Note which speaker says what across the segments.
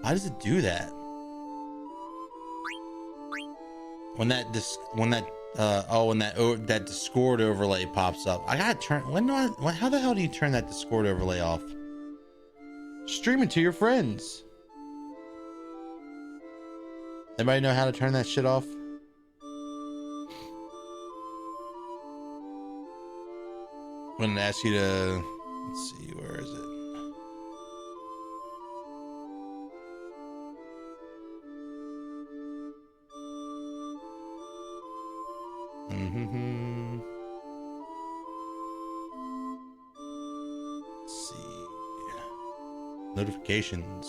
Speaker 1: How does it do that? When that that Discord overlay pops up, I gotta turn. How the hell do you turn that Discord overlay off? Stream it to your friends. Anybody know how to turn that shit off? I'm gonna ask you to. Let's see, where is it? Let's see. Notifications.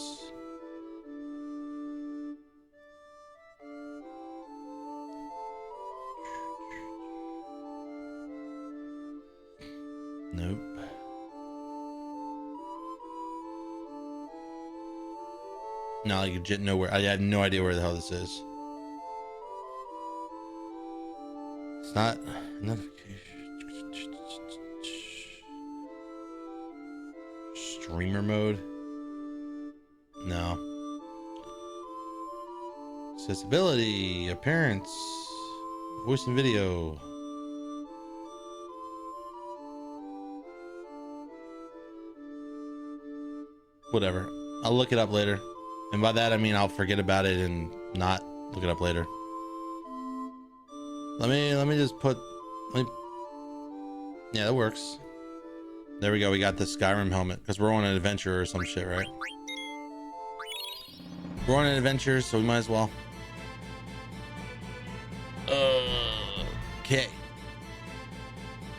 Speaker 1: Nope. No, I legit nowhere. I have no idea where the hell this is. It's not notification. Streamer mode. No. Accessibility, appearance, voice and video. Whatever. I'll look it up later. And by that I mean I'll forget about it and not look it up later. Let me just put yeah, that works. There we go. We got the Skyrim helmet because we're on an adventure or some shit, right? We're on an adventure, so we might as well. Okay.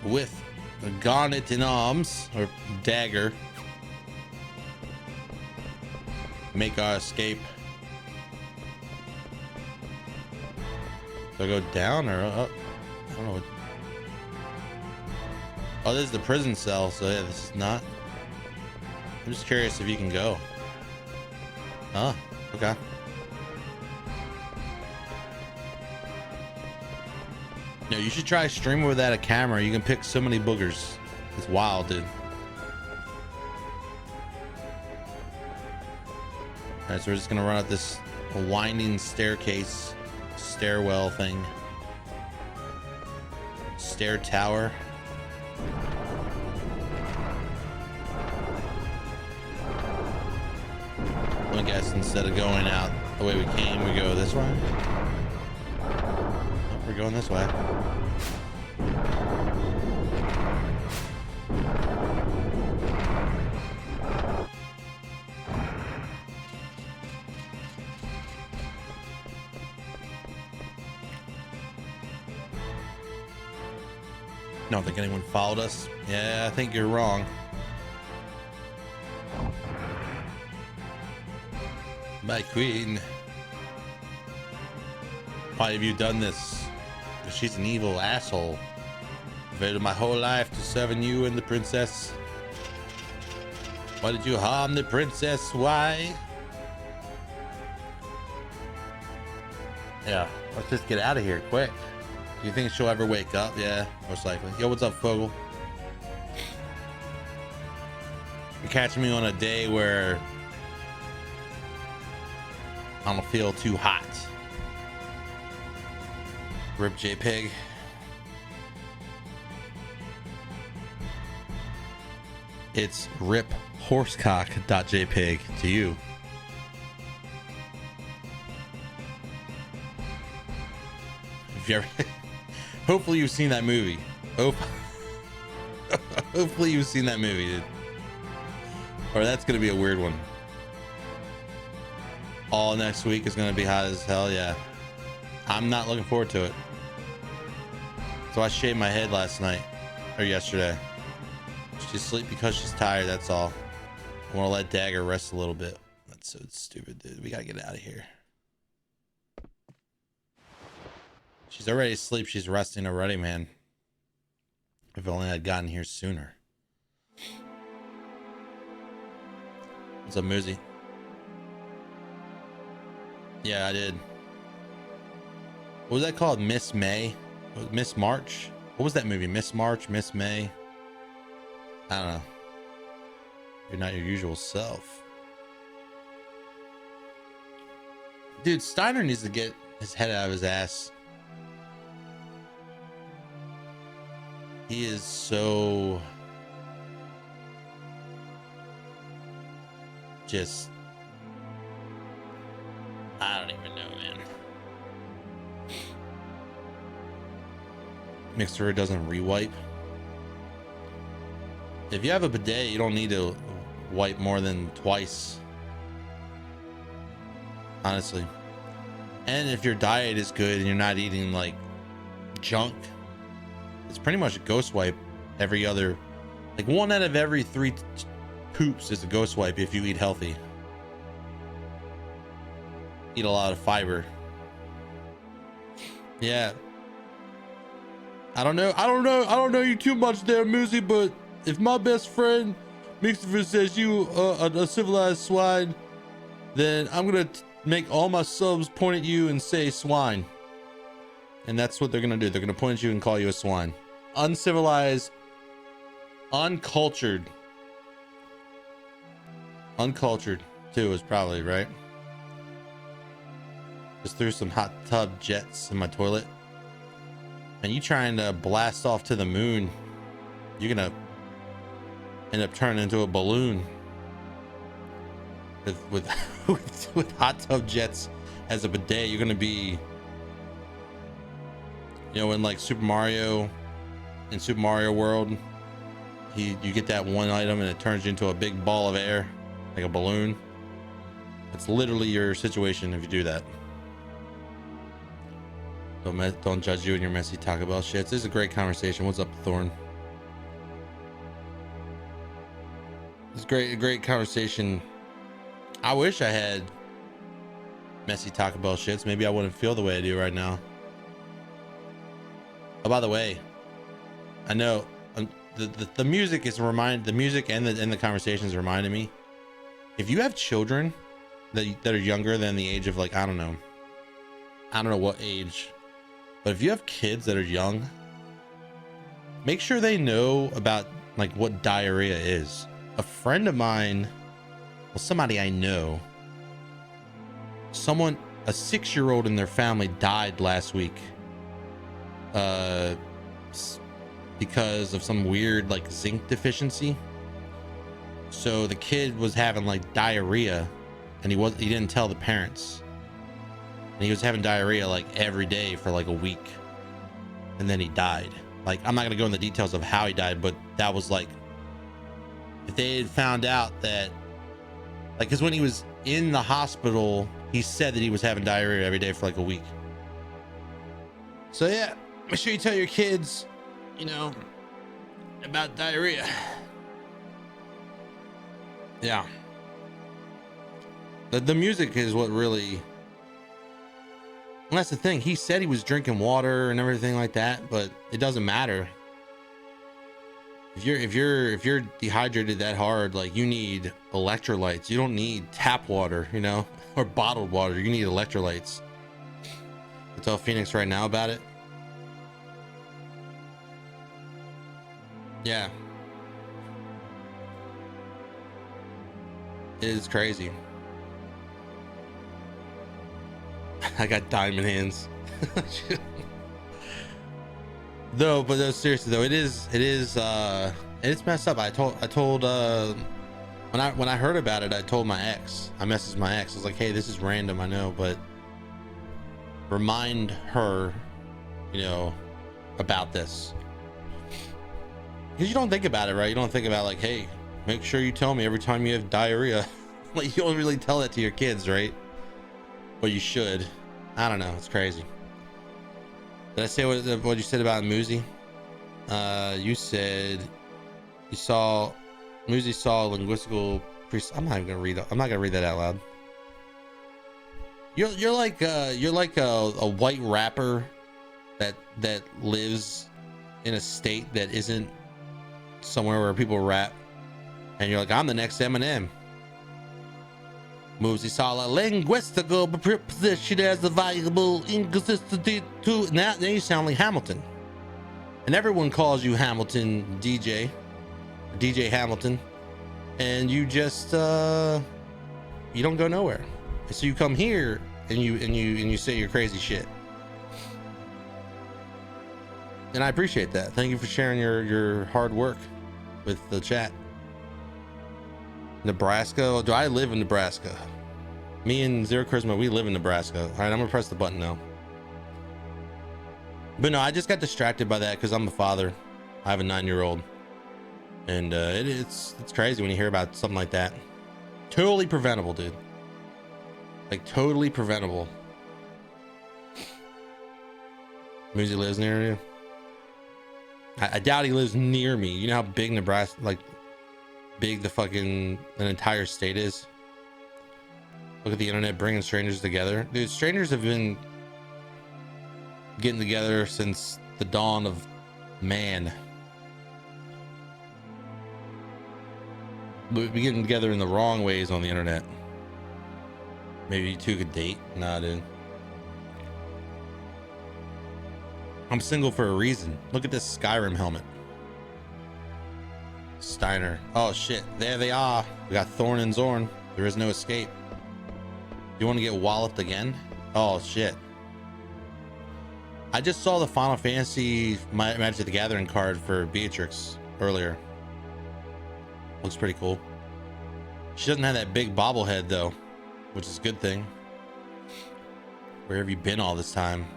Speaker 1: With a garnet in arms or dagger, make our escape. Do I go down or up? I don't know. Oh, this is the prison cell, so yeah, this is not. I'm just curious if you can go. Oh, okay. No, you should try streaming without a camera. You can pick so many boogers. It's wild, dude. Alright, so we're just gonna run up this winding staircase, stairwell thing, stair tower. I guess instead of going out the way we came, we go this way. Oh, we're going this way. I don't think anyone followed us. Yeah, I think you're wrong. My queen. Why have you done this? She's an evil asshole. I've devoted my whole life to serving you and the princess. Why did you harm the princess? Why? Yeah, let's just get out of here quick. Do you think she'll ever wake up? Yeah, most likely. Yo, what's up, Fogel? You're catching me on a day where I don't feel too hot. Rip JPEG. It's riphorsecock.jpg to you. If you ever hopefully you've seen that movie. Hopefully you've seen that movie, dude. Or that's gonna be a weird one. All next week is gonna be hot as hell. Yeah, I'm not looking forward to it. So I shaved my head last night or yesterday. She's asleep because she's tired. That's all. I want to let Dagger rest a little bit. That's so stupid, dude. We gotta get out of here. She's already asleep. She's resting already, man. If only I'd gotten here sooner. What's up, Muzi? Yeah, I did. What was that called? Miss May? Miss March? What was that movie? Miss March? Miss May? I don't know. You're not your usual self. Dude, Steiner needs to get his head out of his ass. He is so just, I don't even know, man. Mixer doesn't re-wipe. If you have a bidet, you don't need to wipe more than twice, honestly. And if your diet is good and you're not eating like junk, it's pretty much a ghost wipe every other, like 1 out of every 3 poops is a ghost wipe if you eat healthy. Eat a lot of fiber. Yeah. I don't know you too much there, Muzi, but if my best friend Mixer says you a civilized swine, then I'm gonna make all my subs point at you and say swine. And that's what they're gonna do. They're gonna point at you and call you a swine. Uncivilized, uncultured too is probably right. Just threw some hot tub jets in my toilet. And you trying to blast off to the moon, you're gonna end up turning into a balloon with hot tub jets as a bidet. You're gonna be, you know, in like Super Mario World, you get that one item and it turns you into a big ball of air, like a balloon. That's literally your situation if you do that. Don't judge you and your messy Taco Bell shits. This is a great conversation. What's up, Thorn? It's a great conversation. I wish I had messy Taco Bell shits. Maybe I wouldn't feel the way I do right now. Oh, by the way, I know the music is the music and the conversations reminded me. If you have children that are younger than the age of, like, I don't know what age, but if you have kids that are young, make sure they know about like what diarrhea is. A friend of mine, well, somebody I know, a 6-year-old in their family died last week because of some weird like zinc deficiency. So the kid was having like diarrhea, and he didn't tell the parents. And he was having diarrhea like every day for like a week, and then he died. Like, I'm not gonna go into the details of how he died, but that was like, if they had found out that, like, because when he was in the hospital, he said that he was having diarrhea every day for like a week. So yeah, make sure you tell your kids, you know, about diarrhea. Yeah, the music is what really. And that's the thing. He said he was drinking water and everything like that, but it doesn't matter. If you're dehydrated that hard, like, you need electrolytes. You don't need tap water, you know, or bottled water. You need electrolytes. I tell Phoenix right now about it. Yeah, it is crazy. I got diamond hands. No, but no, seriously though, it's messed up. I told when I heard about it, I told my ex. I messaged my ex. I was like, hey, this is random, I know, but remind her, you know, about this. Because you don't think about it, right? You don't think about, like, hey, make sure you tell me every time you have diarrhea. Like, you don't really tell that to your kids, right? But you should. I don't know. It's crazy. Did I say what you said about Muzi? You said Muzi saw linguistical I'm not even gonna read. I'm not gonna read that out loud. You're like a white rapper that lives in a state that isn't somewhere where people rap, and you're like, I'm the next Eminem. Muzi saw a linguistical preposition as a valuable inconsistency to. Now you sound like Hamilton, and everyone calls you Hamilton, DJ Hamilton, and you just you don't go nowhere. So you come here and you say your crazy shit. And I appreciate that. Thank you for sharing your hard work with the chat. Nebraska? Do I live in Nebraska? Me and Zero Charisma, we live in Nebraska. All right, I'm gonna press the button now. But no, I just got distracted by that because I'm a father. I have a 9-year-old, and it's crazy when you hear about something like that. Totally preventable, dude. Like totally preventable. Means he lives near you. I doubt he lives near me. You know how big Nebraska, like big an entire state is. Look at the internet bringing strangers together. Dude, strangers have been getting together since the dawn of man. But we're getting together in the wrong ways on the internet. Maybe you two could date. Nah, dude. I'm single for a reason. Look at this Skyrim helmet. Steiner. Oh shit, there they are. We got Thorn and Zorn. There is no escape. You want to get walloped again? Oh shit. I just saw the Final Fantasy Magic the Gathering card for Beatrix earlier. Looks pretty cool. She doesn't have that big bobblehead though, which is a good thing. Where have you been all this time?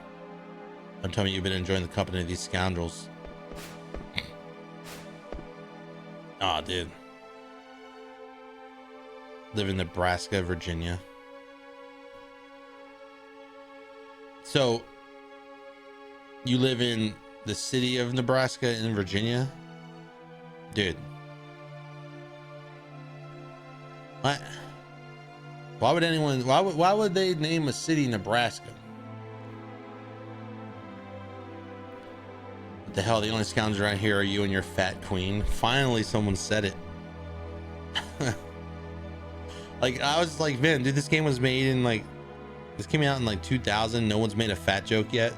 Speaker 1: Don't tell me you've been enjoying the company of these scoundrels. Aw, dude. Live in Nebraska, Virginia. So, you live in the city of Nebraska in Virginia? Dude. What? Why would anyone, why would they name a city Nebraska? What the hell? The only scoundrels around here are you and your fat queen. Finally, someone said it. Like, I was like, man, dude, this game was made in like, this came out in like 2000. No one's made a fat joke yet.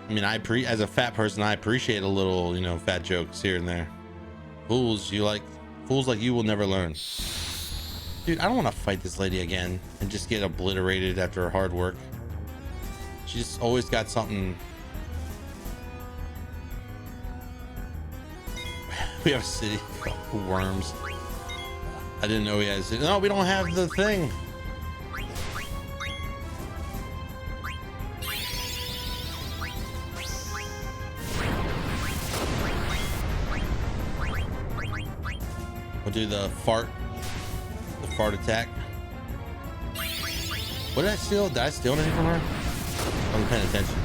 Speaker 1: I mean, as a fat person, I appreciate a little, you know, fat jokes here and there. Fools like you will never learn. Dude, I don't want to fight this lady again and just get obliterated after her hard work. She just always got something. We have a city called Worms. I didn't know we had a city. No, we don't have the thing. We'll do the fart attack. What did I steal? Did I steal anything from her? I wasn't paying attention.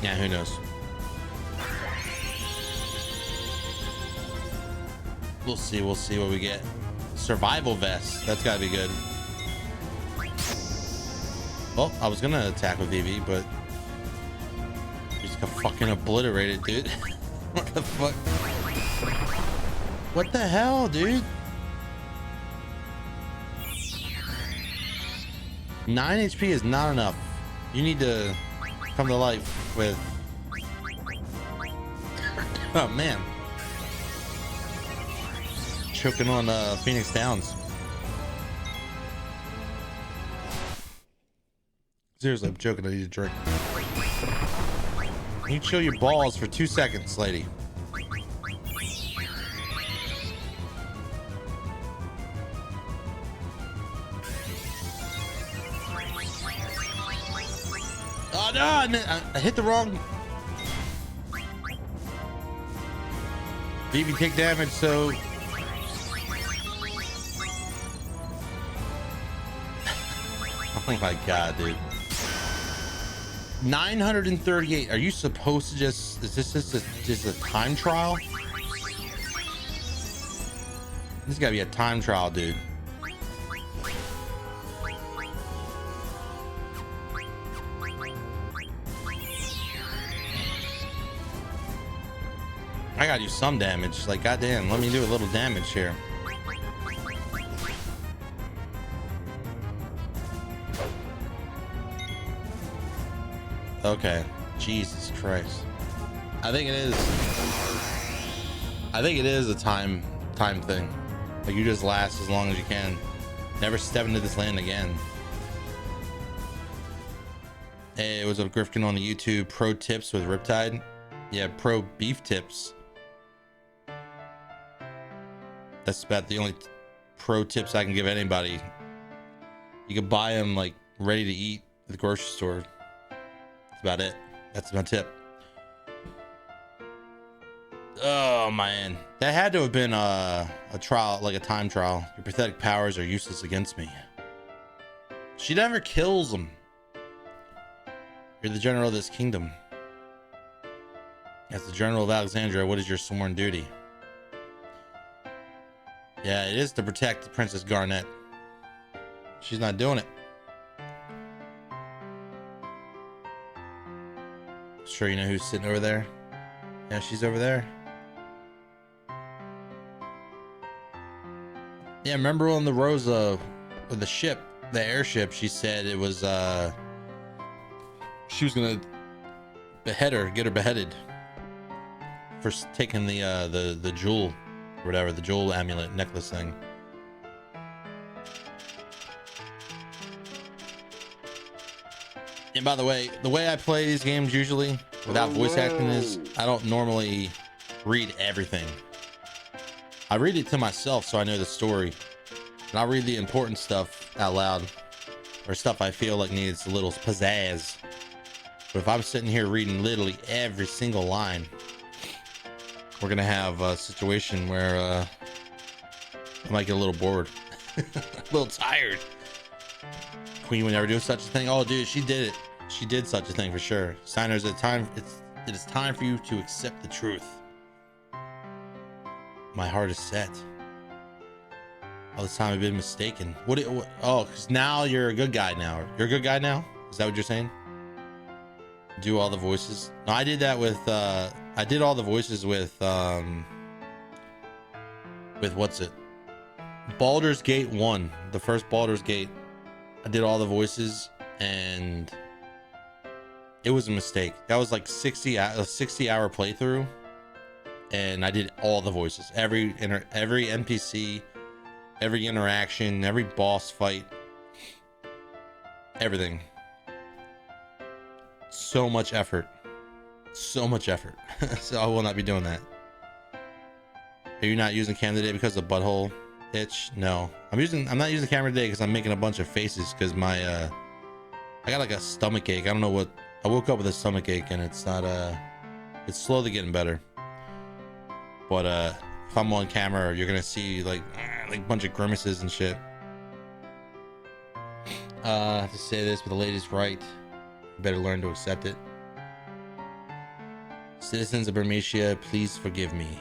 Speaker 1: Yeah, who knows? We'll see what we get. Survival vest. That's gotta be good. Well, I was gonna attack with EV, but just got fucking obliterated, dude. What the fuck? What the hell, dude? 9 HP is not enough. You need to come to life with. Oh man. Choking on Phoenix Downs. Seriously, I'm joking. I need a drink. You chill your balls for 2 seconds, lady. Oh no! I hit the wrong. BB take damage, so. Oh my god, dude. 938. Are you supposed to just, is this just a time trial? This gotta be a time trial, dude. I gotta do some damage. Like, goddamn, let me do a little damage here. Okay. Jesus Christ. I think it is. I think it is a time thing. Like you just last as long as you can. Never step into this land again. Hey, it was a Grifkin on the YouTube. Pro tips with RiPTide. Yeah, pro beef tips. That's about the only pro tips I can give anybody. You can buy them like ready to eat at the grocery store. That's about it. That's my tip. Oh man, that had to have been a trial, like a time trial. Your pathetic powers are useless against me. She never kills them. You're the general of this kingdom. As the general of Alexandria, what is your sworn duty? Yeah, it is to protect Princess Garnet. She's not doing it. Sure, you know who's sitting over there? Yeah, she's over there. Yeah, remember on the Rosa, or the ship, the airship, she said it was, she was gonna behead her, get her beheaded for taking the jewel, or whatever, the jewel amulet necklace thing. And by the way I play these games usually without voice acting is I don't normally read everything. I read it to myself so I know the story, and I'll read the important stuff out loud, or stuff I feel like needs a little pizzazz. But if I'm sitting here reading literally every single line, we're gonna have a situation where I might get a little bored, a little tired. Queen would never do such a thing. Oh dude, she did it. She did such a thing for sure. Signers, it is time for you to accept the truth. My heart is set. All this time I've been mistaken. Oh, because now you're a good guy now. You're a good guy now? Is that what you're saying? Do all the voices? No, I did that with I did all the voices with what's it? Baldur's Gate 1, the first Baldur's Gate. I did all the voices and it was a mistake. That was like a 60-hour playthrough, and I did all the voices, every NPC, every interaction, every boss fight, everything. So much effort. So I will not be doing that. Are you not using camera today because of butthole itch? No, I'm not using the camera today because I'm making a bunch of faces because my I got like a stomach ache. I don't know what, I woke up with a stomach ache and it's not it's slowly getting better. But if I'm on camera, you're gonna see like a bunch of grimaces and shit. To say this, but the lady's right. You better learn to accept it. Citizens of Bermesia, please forgive me.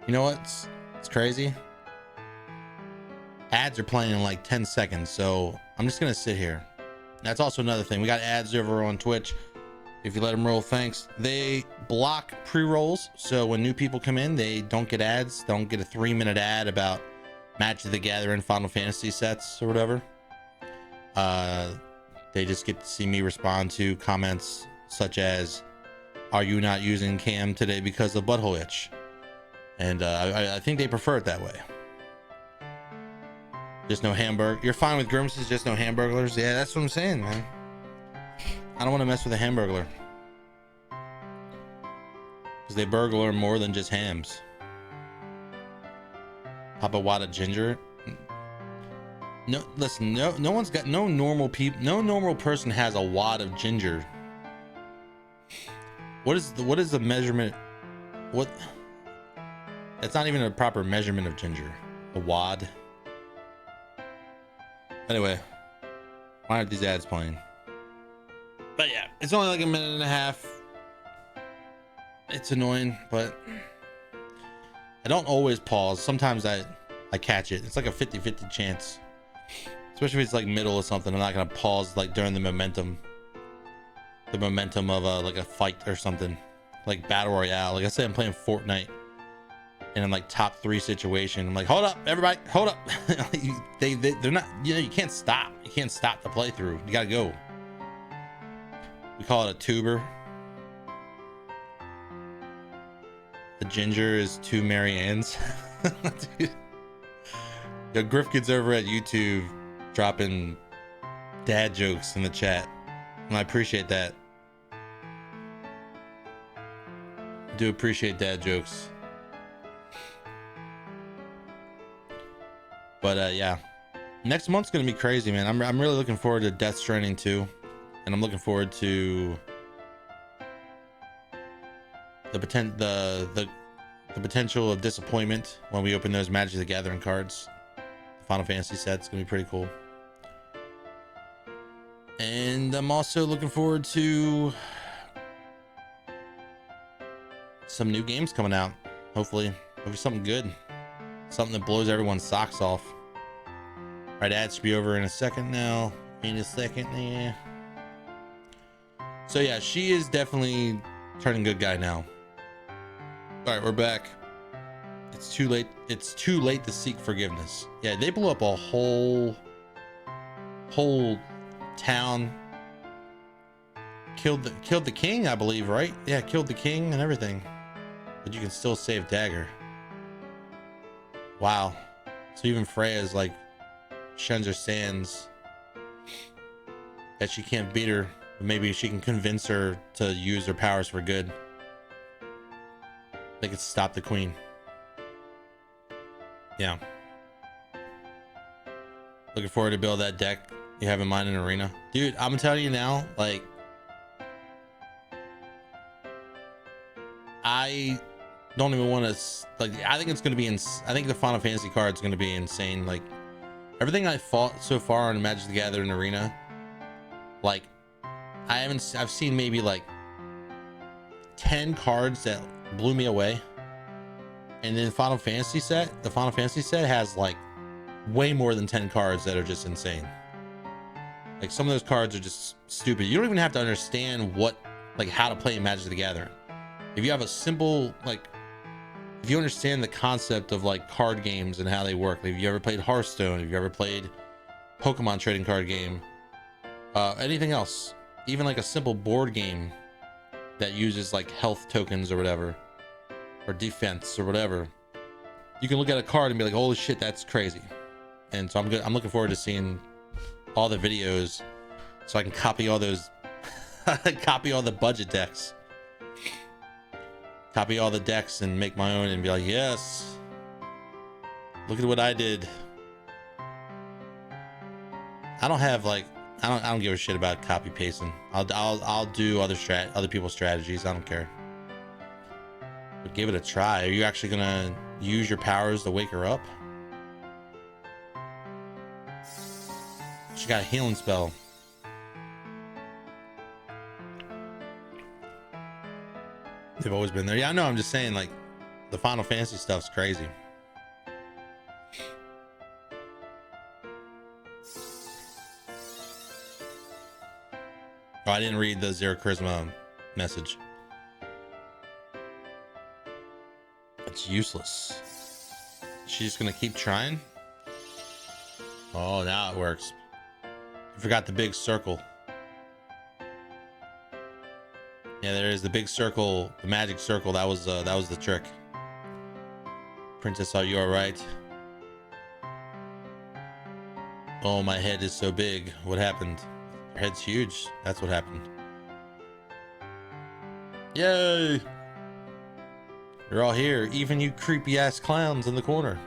Speaker 1: You know what? It's crazy. Ads are playing in like 10 seconds, so I'm just gonna sit here. That's also another thing. We got ads over on Twitch. If you let them roll, thanks. They block pre-rolls, so when new people come in, they don't get ads. Don't get a 3-minute ad about Magic the Gathering Final Fantasy sets or whatever. They just get to see me respond to comments such as, "Are you not using cam today because of butthole itch?" And I think they prefer it that way. Just no hamburger. You're fine with grimaces, just no hamburglers. Yeah, that's what I'm saying, man. I don't want to mess with a hamburglar, because they burglar more than just hams. Pop a wad of ginger. No, listen. No one's got no normal people. No normal person has a wad of ginger. What is the measurement? What? It's not even a proper measurement of ginger. A wad. Anyway, why aren't these ads playing? But yeah, it's only like a minute and a half. It's annoying, but I don't always pause. Sometimes I catch it. It's like a 50-50 chance. Especially if it's like middle or something. I'm not gonna pause like during the momentum of like a fight or something, like battle royale. Like I said, I'm playing Fortnite and I'm like top 3 situation. I'm like, hold up, everybody, hold up. They're not, you can't stop. You can't stop the playthrough. You gotta go. We call it a tuber. The Ginger is two Mary Anns. Dude. Yo, Griff gets over at YouTube dropping dad jokes in the chat, and I appreciate that. I do appreciate dad jokes. But yeah, next month's gonna be crazy, man. I'm really looking forward to Death Stranding 2, and I'm looking forward to the potential of disappointment when we open those Magic the Gathering cards. The Final Fantasy set's gonna be pretty cool. And I'm also looking forward to some new games coming out. Hopefully something good, something that blows everyone's socks off. Right, ad should be over in a second now. Yeah. So yeah, she is definitely turning good guy now. All right, we're back. It's too late. It's too late to seek forgiveness. Yeah, they blew up a whole town. Killed the king, I believe, right? Yeah, killed the king and everything. But you can still save Dagger. Wow. So even Freya's like Shenzer Sands that she can't beat her, but maybe she can convince her to use her powers for good. They could stop the queen. Yeah. Looking forward to build that deck you have in mind in Arena. Dude, I'm telling you now, like, I don't even want to, like, I think it's going to be, I think the Final Fantasy card is going to be insane. Like, everything I fought so far in Magic the Gathering Arena, like, I've seen maybe like 10 cards that blew me away. And then the Final Fantasy set has like way more than 10 cards that are just insane. Like, some of those cards are just stupid. You don't even have to understand how to play Magic the Gathering. If you have a simple, like, if you understand the concept of like card games and how they work, like, if you ever played Hearthstone, if you ever played Pokemon trading card game, anything else, even like a simple board game that uses like health tokens or whatever, or defense or whatever, you can look at a card and be like, holy shit, that's crazy. And so I'm looking forward to seeing all the videos so I can copy all those copy all the budget decks, copy all the decks and make my own and be like, yes, look at what I did. I don't give a shit about copy pasting. I'll do other people's strategies. I don't care. But give it a try. Are you actually gonna use your powers to wake her up? She got a healing spell. They've always been there. Yeah, I know. I'm just saying, like, the Final Fantasy stuff's crazy. Oh, I didn't read the Zero Charisma message. It's useless. She's just gonna keep trying. Oh, now it works. You forgot the big circle. Yeah, there is the big circle, the magic circle. That was the trick. Princess, are you all right? Oh, my head is so big. What happened? Your head's huge. That's what happened. Yay! You're all here, even you creepy ass clowns in the corner.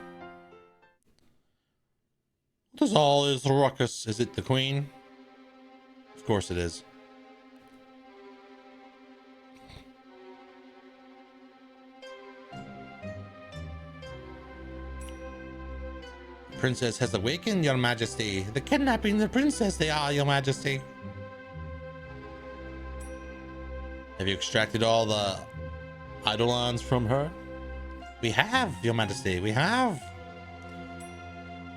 Speaker 1: What is all this ruckus? Is it the queen? Of course it is. Princess has awakened, your majesty. The kidnapping the princess, they are, your majesty. Have you extracted all the eidolons from her? We have, your majesty, we have.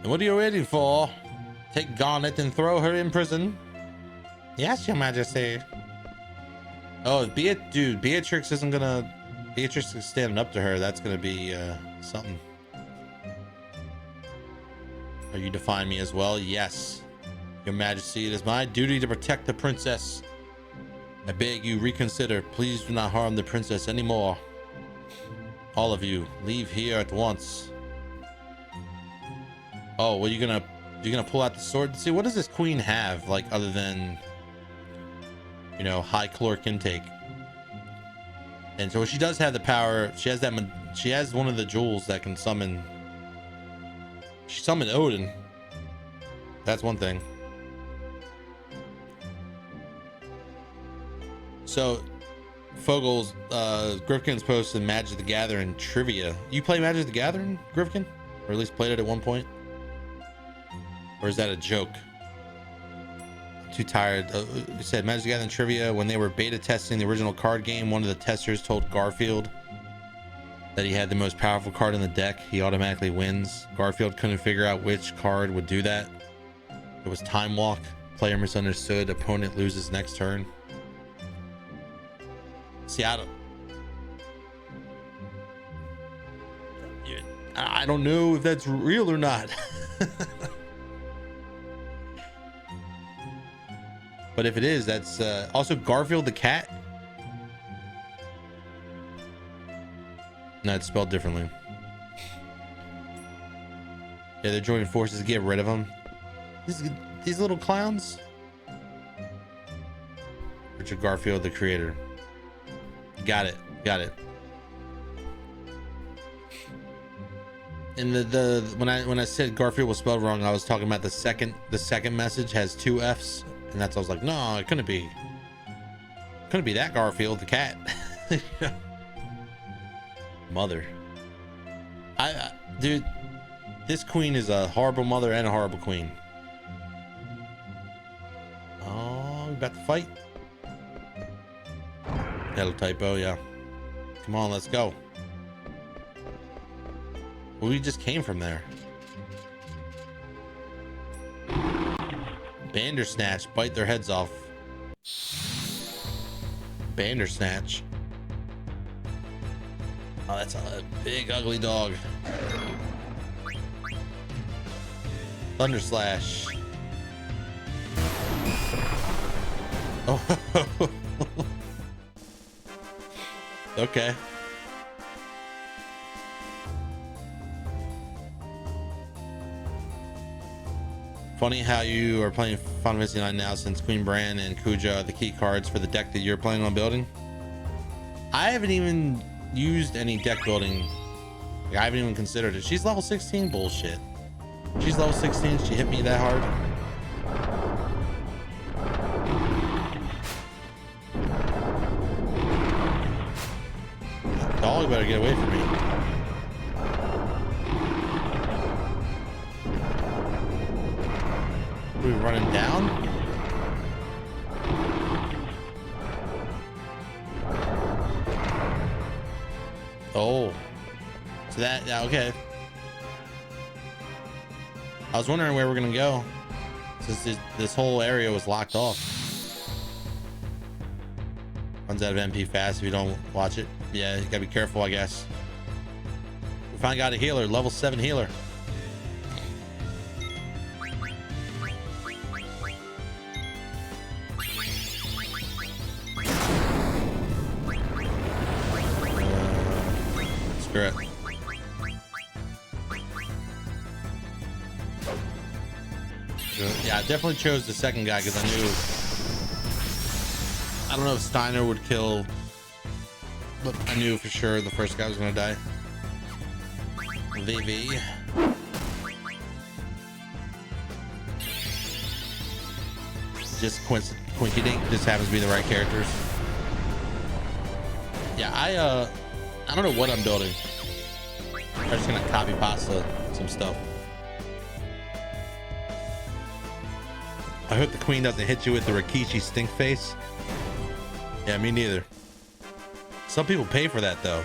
Speaker 1: And what are you waiting for? Take Garnet and throw her in prison. Yes, your majesty. Oh, dude, Beatrix isn't gonna... Beatrix is standing up to her. That's gonna be something. Are you defying me as well? Yes. Your majesty, it is my duty to protect the princess. I beg you, reconsider. Please do not harm the princess anymore. All of you, leave here at once. Oh, well, you're gonna pull out the sword. See, what does this queen have, like, other than, you know, high caloric intake? And so she does have the power. She has that. She has one of the jewels that can summon. She summoned Odin. That's one thing. So, Fogel's Grifkin's posted Magic the Gathering trivia. You play Magic the Gathering, Grifkin, or at least played it at one point, or is that a joke? I'm too tired. You said Magic the Gathering trivia. When they were beta testing the original card game, one of the testers told Garfield that he had the most powerful card in the deck. He automatically wins. Garfield couldn't figure out which card would do that. It was Time Walk. Player misunderstood. Opponent loses next turn. See, I don't know if that's real or not. But if it is, that's also Garfield the cat. No, it's spelled differently. Yeah, they're joining forces to get rid of them. These little clowns. Richard Garfield, the creator. Got it. And when I said Garfield was spelled wrong, I was talking about the second message has 2 F's, and that's I was like, no, it couldn't be that Garfield the cat. Mother. Dude, this queen is a horrible mother and a horrible queen. Oh, we about to fight. Hello, typo, yeah. Come on, let's go. Well, we just came from there. Bandersnatch, bite their heads off. Bandersnatch. Oh, that's a big, ugly dog. Thunderslash. Oh. Okay. Funny how you are playing Final Fantasy 9 now, since Queen Bran and Kuja are the key cards for the deck that you're planning on building. I haven't even used any deck building. Like, I haven't even considered it. She's level 16? Bullshit. She's level 16. She hit me that hard. Dog better get away from me. Are we running down? Oh, so that, yeah, okay. I was wondering where we're gonna go, since this whole area was locked off. Runs out of MP fast if you don't watch it. Yeah, you gotta be careful, I guess. We finally got a healer, level 7 healer. Screw it. Yeah, I definitely chose the second guy because I don't know if Steiner would kill, but I knew for sure the first guy was gonna die. VV. Just coinciding, just happens to be the right characters. Yeah, I don't know what I'm building. I'm just gonna copy pasta some stuff. I hope the queen doesn't hit you with the Rikishi stink face. Yeah, me neither. Some people pay for that though.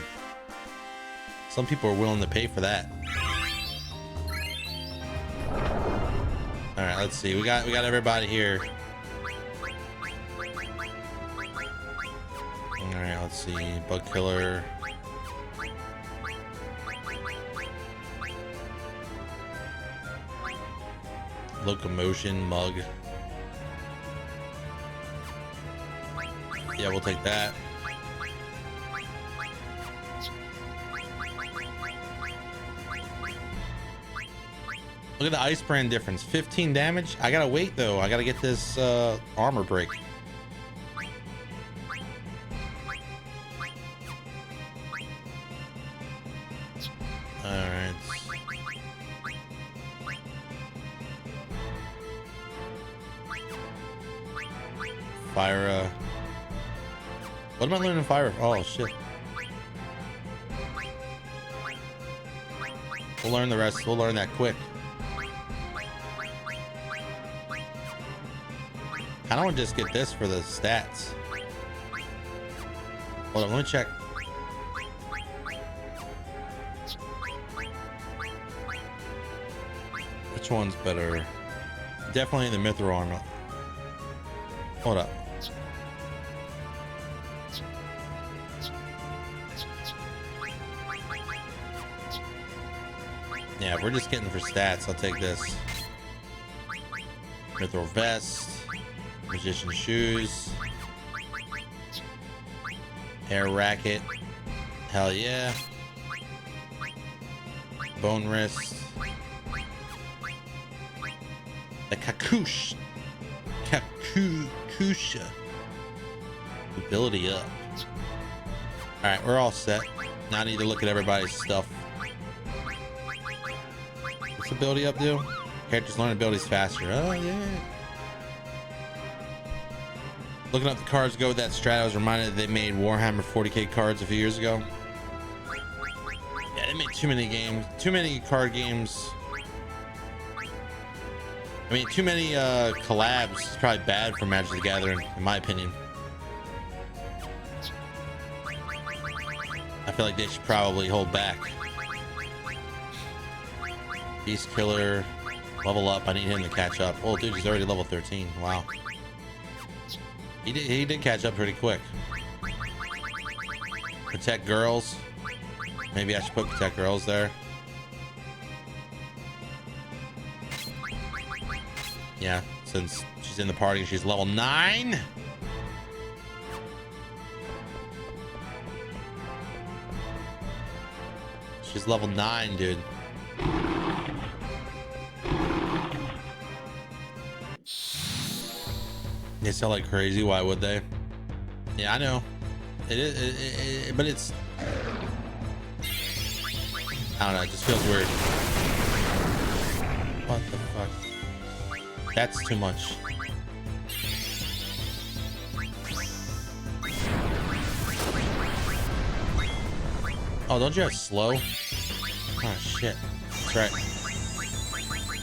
Speaker 1: Some people are willing to pay for that. All right, let's see. We got everybody here. All right, let's see. Bug killer. Locomotion, mug. Yeah, we'll take that. Look at the ice brand difference. 15 damage. I gotta wait though. I gotta get this armor break. All right. Fire. What am I learning fire? Oh shit. We'll learn the rest. We'll learn that quick. I don't want to just get this for the stats. Hold on, let me check. Which one's better? Definitely the Mithril armor. Hold up. Yeah, if we're just getting for stats, I'll take this. Mithril vest. Magician shoes. Hair racket. Hell yeah. Bone wrist. The kakoosh. Kakusha. Ability up. Alright, we're all set. Now I need to look at everybody's stuff. What's ability up do? Characters learn abilities faster. Oh yeah. Looking up the cards go with that strat, I was reminded that they made Warhammer 40k cards a few years ago. Yeah, they made too many games, too many card games. I mean, too many collabs is probably bad for Magic the Gathering, in my opinion. I feel like they should probably hold back. Beast Killer, level up. I need him to catch up. Oh, dude, he's already level 13. Wow. He did catch up pretty quick. Protect girls. Maybe I should put protect girls there. Yeah, since she's in the party, she's level 9. She's level 9, dude. They sell like crazy. Why would they? Yeah, I know. It is, but it's. I don't know. It just feels weird. What the fuck? That's too much. Oh, don't you have slow? Oh shit. That's right.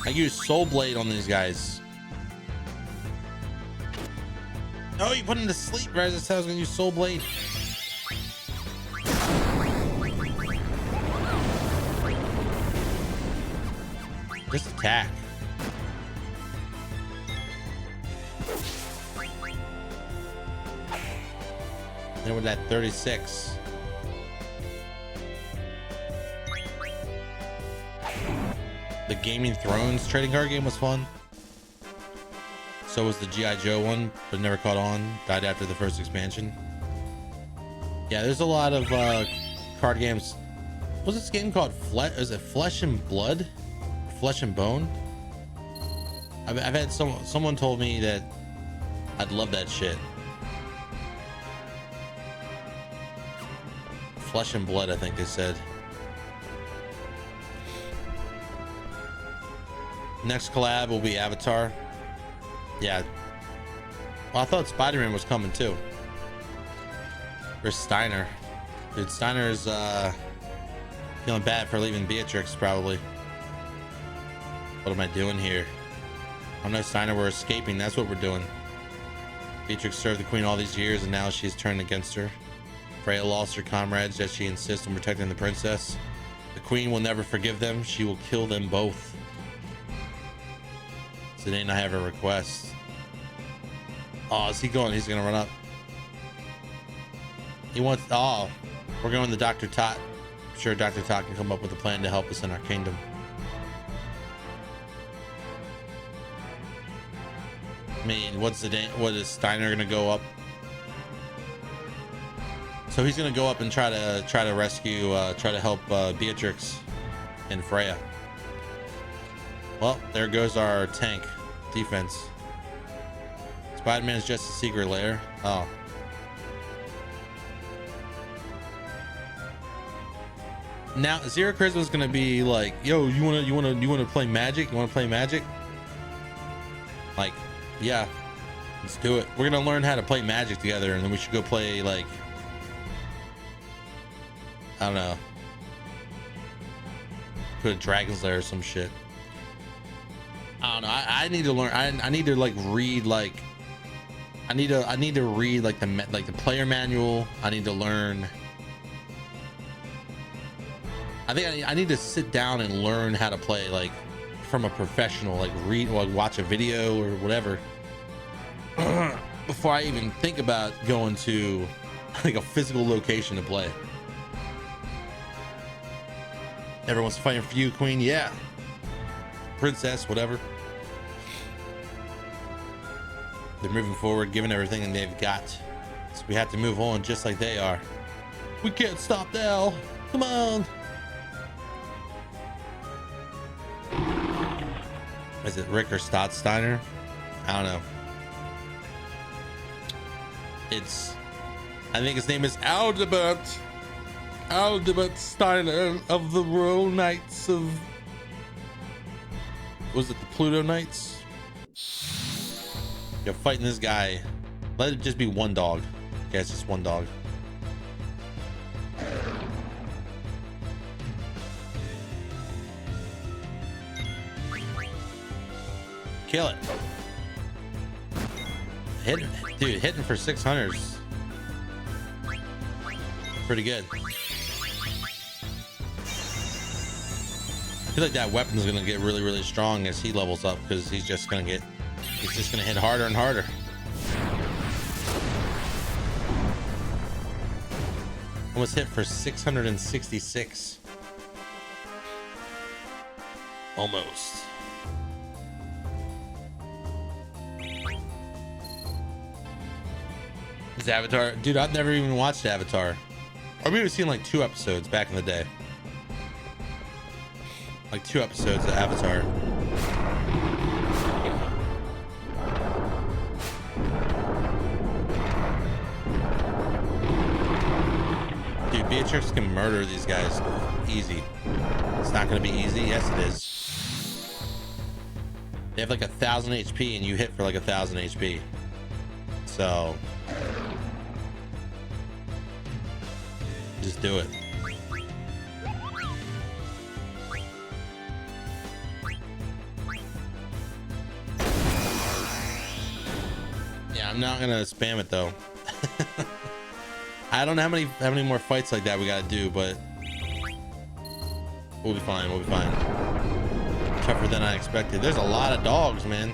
Speaker 1: I use Soul Blade on these guys. Oh, you put him to sleep right as I said I was gonna use Soul Blade. Just attack. Then with that 36. The Gaming Thrones trading card game was fun. So was the G.I. Joe one, but never caught on. Died after the first expansion. Yeah, there's a lot of card games. What's this game called? Is it Flesh and Blood? Flesh and Bone? I've had someone told me that I'd love that shit. Flesh and Blood, I think they said. Next collab will be Avatar. Yeah. Well, I thought Spider-Man was coming too. There's Steiner. Dude, Steiner's feeling bad for leaving Beatrix, probably. What am I doing here? I'm no Steiner, we're escaping. That's what we're doing. Beatrix served the queen all these years and now she's turned against her. Freya lost her comrades yet she insists on protecting the princess. The queen will never forgive them. She will kill them both. Today I have a request. Oh, is he going? He's gonna run up. He wants. Oh, we're going to Dr. Tot. I'm sure Dr. Tot can come up with a plan to help us in our kingdom. I mean, what is Steiner gonna go up? So he's gonna go up and try to rescue, try to help Beatrix and Freya. Well, there goes our tank defense. Spider-Man's just a secret lair. Oh. Now Zero Charisma's gonna be like, yo, you wanna play Magic? You wanna play Magic? Like, yeah, let's do it. We're gonna learn how to play Magic together, and then we should go play, like, I don't know, put a Dragon's Lair or some shit. I don't know. I need to learn. I need to like read, like, I need to read like the player manual. I need to learn. I think I need to sit down and learn how to play, like, from a professional, like read or watch a video or whatever before I even think about going to like a physical location to play. Everyone's fighting for you, Queen. Yeah. Princess, whatever. They're moving forward, giving everything they've got. So we have to move on just like they are. We can't stop now. Come on. Is it Rick or Stotsteiner? I don't know. I think his name is Aldebert Steiner of the Royal Knights of, was it the Pluto Knights? You're fighting this guy. Let it just be one dog. Okay, it's just one dog. Kill it. Hitting for 600s. Pretty good. I feel like that weapon's gonna get really, really strong as he levels up, because he's just gonna hit harder and harder. Almost hit for 666. Almost. This Avatar, dude, I've never even watched Avatar. Or maybe seen like 2 episodes back in the day. Like 2 episodes of Avatar. Dude, Beatrix can murder these guys easy. It's not gonna be easy. Yes, it is. They have like 1,000 HP and you hit for like 1,000 HP. So just do it. Yeah, I'm not gonna spam it though. I don't know how many more fights like that we gotta do, but we'll be fine. We'll be fine. Tougher than I expected. There's a lot of dogs, man.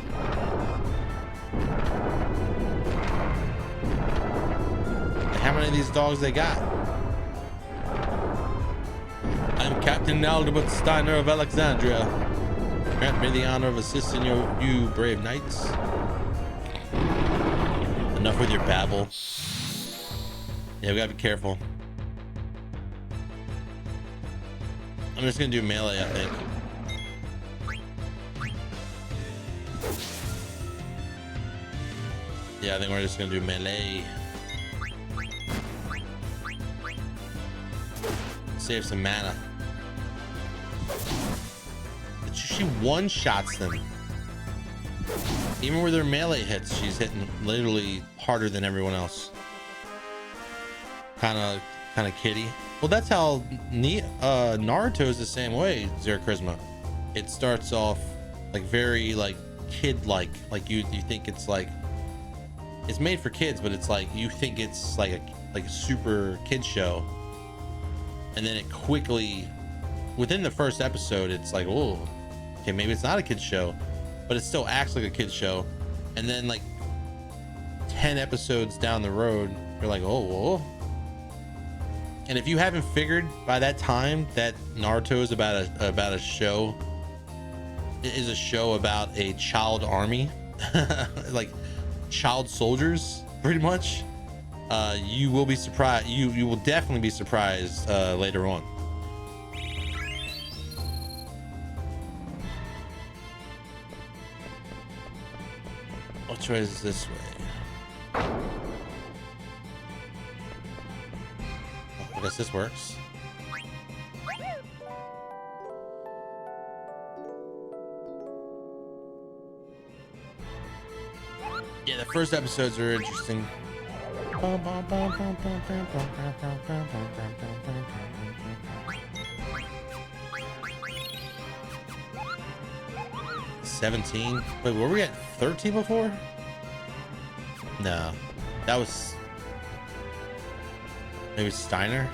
Speaker 1: How many of these dogs they got? I'm Captain Aldebert Steiner of Alexandria. Grant me the honor of assisting you brave knights. Enough with your babble. Yeah, we gotta be careful. I'm just gonna do melee, I think. Yeah, I think we're just gonna do melee. Save some mana. She one-shots them. Even with her melee hits, she's hitting literally harder than everyone else. Kind of kitty. Well, that's how Naruto is the same way. Zero Charisma. It starts off like very like kid-like. Like you think it's like it's made for kids, but it's like you think it's like a super kid show. And then it quickly, within the first episode, it's like, oh, okay, maybe it's not a kid's show, but it still acts like a kid's show. And then like 10 episodes down the road, you're like, oh, whoa. And if you haven't figured by that time that Naruto is about a show, it is a show about a child army, like child soldiers, pretty much. You will be surprised. You will definitely be surprised later on. Which way is this way? Oh, I guess this works. Yeah, the first episodes are interesting. 17. Wait, were we at 13 before? No, that was maybe Steiner.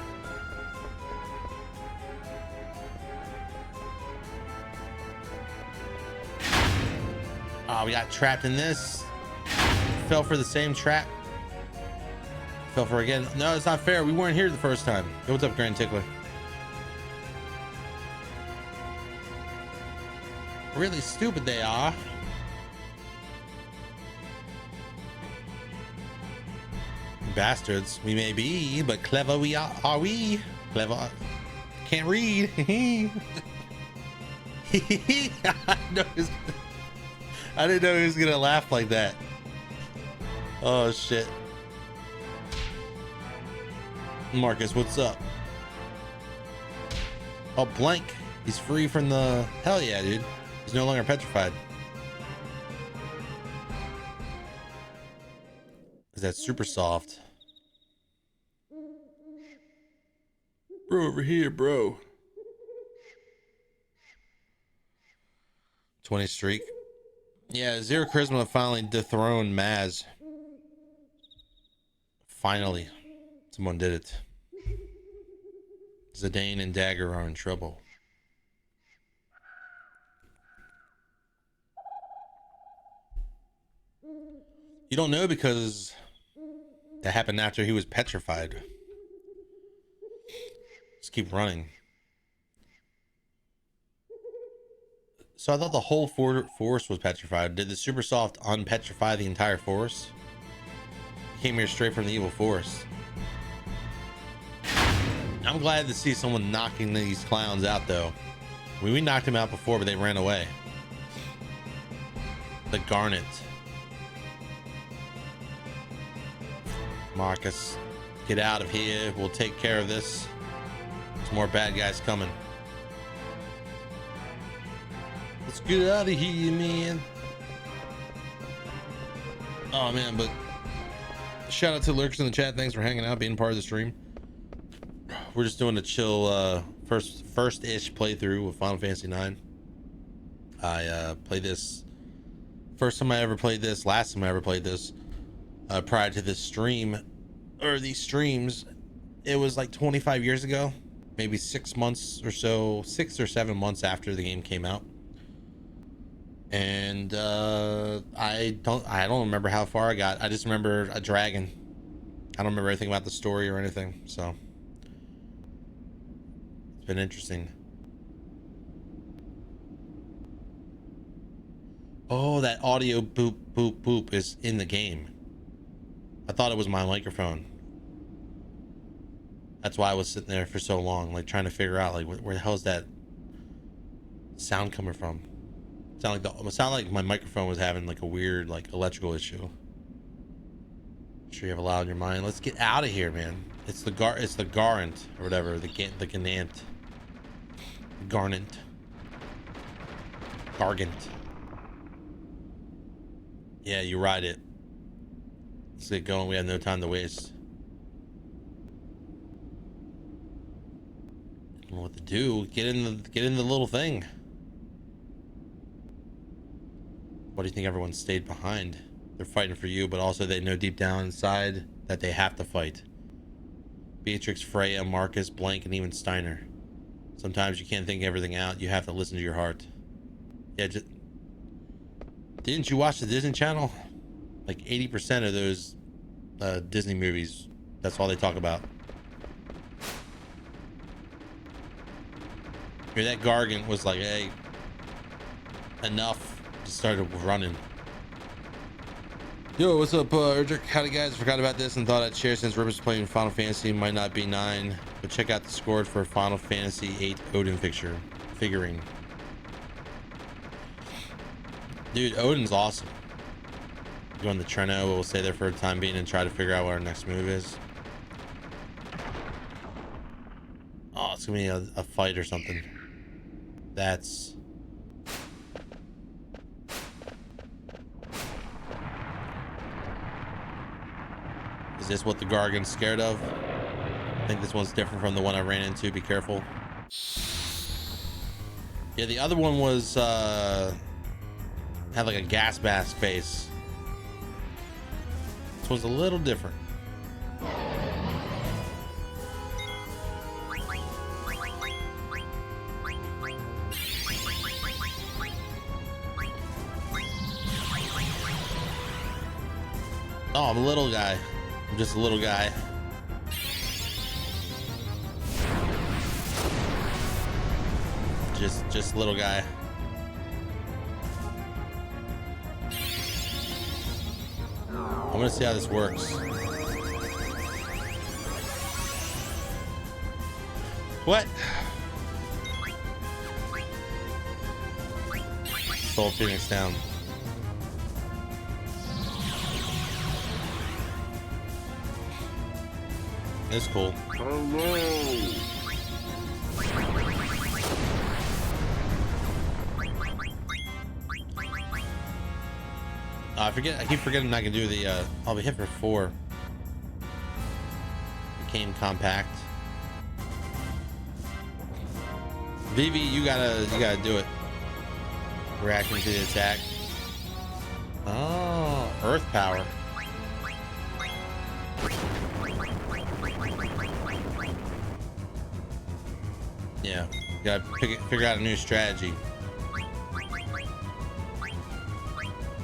Speaker 1: Oh, we got trapped in this. Fell for the same trap. Fell for again. No, it's not fair. We weren't here the first time. Hey, what's up, Grand Tickler? Really stupid they are. Bastards we may be, but clever we are we? Clever. Can't read. I didn't know he was gonna laugh like that. Oh shit. Marcus, what's up? Oh, blank. He's free from the... Hell yeah, dude. He's no longer petrified. Is that super soft? Bro, over here, bro. 20 streak. Yeah, Zero Charisma finally dethroned Maz. Finally. Someone did it. Zidane and Dagger are in trouble. You don't know because that happened after he was petrified. Just keep running. So I thought the whole forest was petrified. Did the super soft unpetrify the entire forest? He came here straight from the evil forest. I'm glad to see someone knocking these clowns out though. We knocked him out before, but they ran away. The Garnet. Marcus, get out of here. We'll take care of this. There's more bad guys coming. Let's get out of here, man. Oh man, but shout out to lurkers in the chat. Thanks for hanging out, being part of the stream. We're just doing a chill first-ish playthrough with Final Fantasy 9. I played this first time I ever played this, last time I ever played this, prior to this stream, or these streams. It was like 25 years ago, maybe 6 months or so, 6 or 7 months after the game came out. And I don't remember how far I got. I just remember a dragon. I don't remember anything about the story or anything, so it's been interesting. Oh, that audio boop boop boop is in the game. I thought it was my microphone. That's why I was sitting there for so long, like trying to figure out like where the hell is that sound coming from. It sounded like my microphone was having like a weird like electrical issue. I'm sure you have a lot on your mind. Let's get out of here, man. It's the Garant or whatever, the Ganant. Garnant. Gargant. Yeah, you ride it. Let's get going. We have no time to waste. I don't know what to do. Get in the little thing. What do you think everyone stayed behind? They're fighting for you, but also they know deep down inside that they have to fight. Beatrix, Freya, Marcus, Blank, and even Steiner. Sometimes you can't think everything out. You have to listen to your heart. Yeah, didn't you watch the Disney Channel? Like 80% of those Disney movies, that's all they talk about. Here, that Gargant was like, hey, enough. Just started running. Yo, what's up, Erdrick? Howdy, guys. Forgot about this and thought I'd share since Ripper's playing Final Fantasy. Might not be 9, but check out the score for Final Fantasy 8 Odin figurine. Dude, Odin's awesome. Go in the Treno, but we'll stay there for a time being and try to figure out what our next move is. Oh, it's gonna be a fight or something. That's... Is this what the Gargan's scared of? I think this one's different from the one I ran into. Be careful. Yeah, the other one was, had like a gas mask face. This one's a little different. Oh, I'm a little guy. I'm just a little guy. Just a little guy. I'm gonna see how this works. What? Soul Phoenix down. It's cool.
Speaker 2: Hello.
Speaker 1: I keep forgetting I can do the, I'll be hit for 4. Became compact. Vivi, you gotta do it. Reacting to the attack. Oh, earth power. Yeah, gotta figure out a new strategy.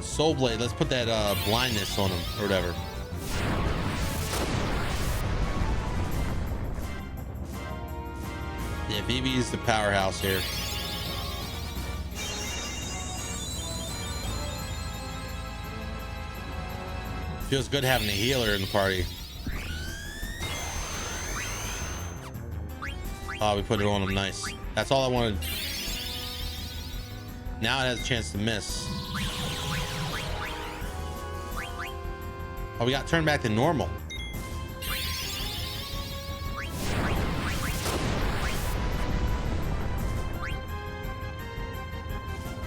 Speaker 1: Soul Blade, let's put that blindness on him or whatever. Yeah, Vivi is the powerhouse here. Feels good having a healer in the party. Oh, we put it on him. Nice. That's all I wanted. Now it has a chance to miss. Oh, we got turned back to normal.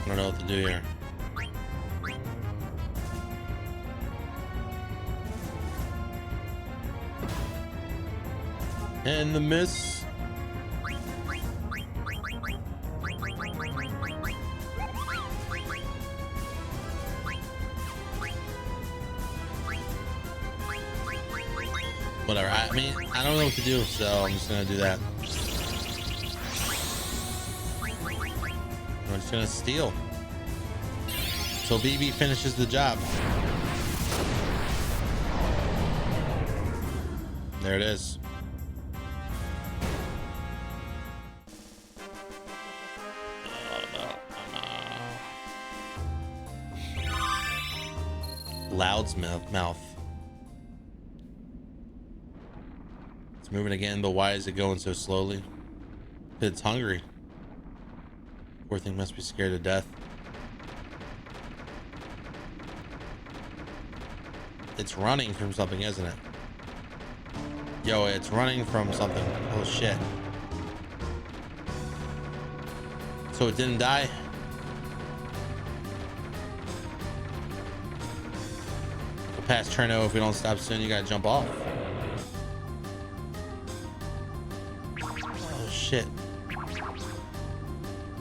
Speaker 1: I don't know what to do here. And the miss. Whatever. I mean, I don't know what to do, so I'm just gonna do that. I'm just gonna steal. So BB finishes the job. There it is. Mouth. It's moving again, but why is it going so slowly? It's hungry. Poor thing must be scared to death. It's running from something, isn't it? Yo, it's running from something. Oh shit. So it didn't die? We'll pass Treno. If we don't stop soon, you gotta jump off. Oh shit.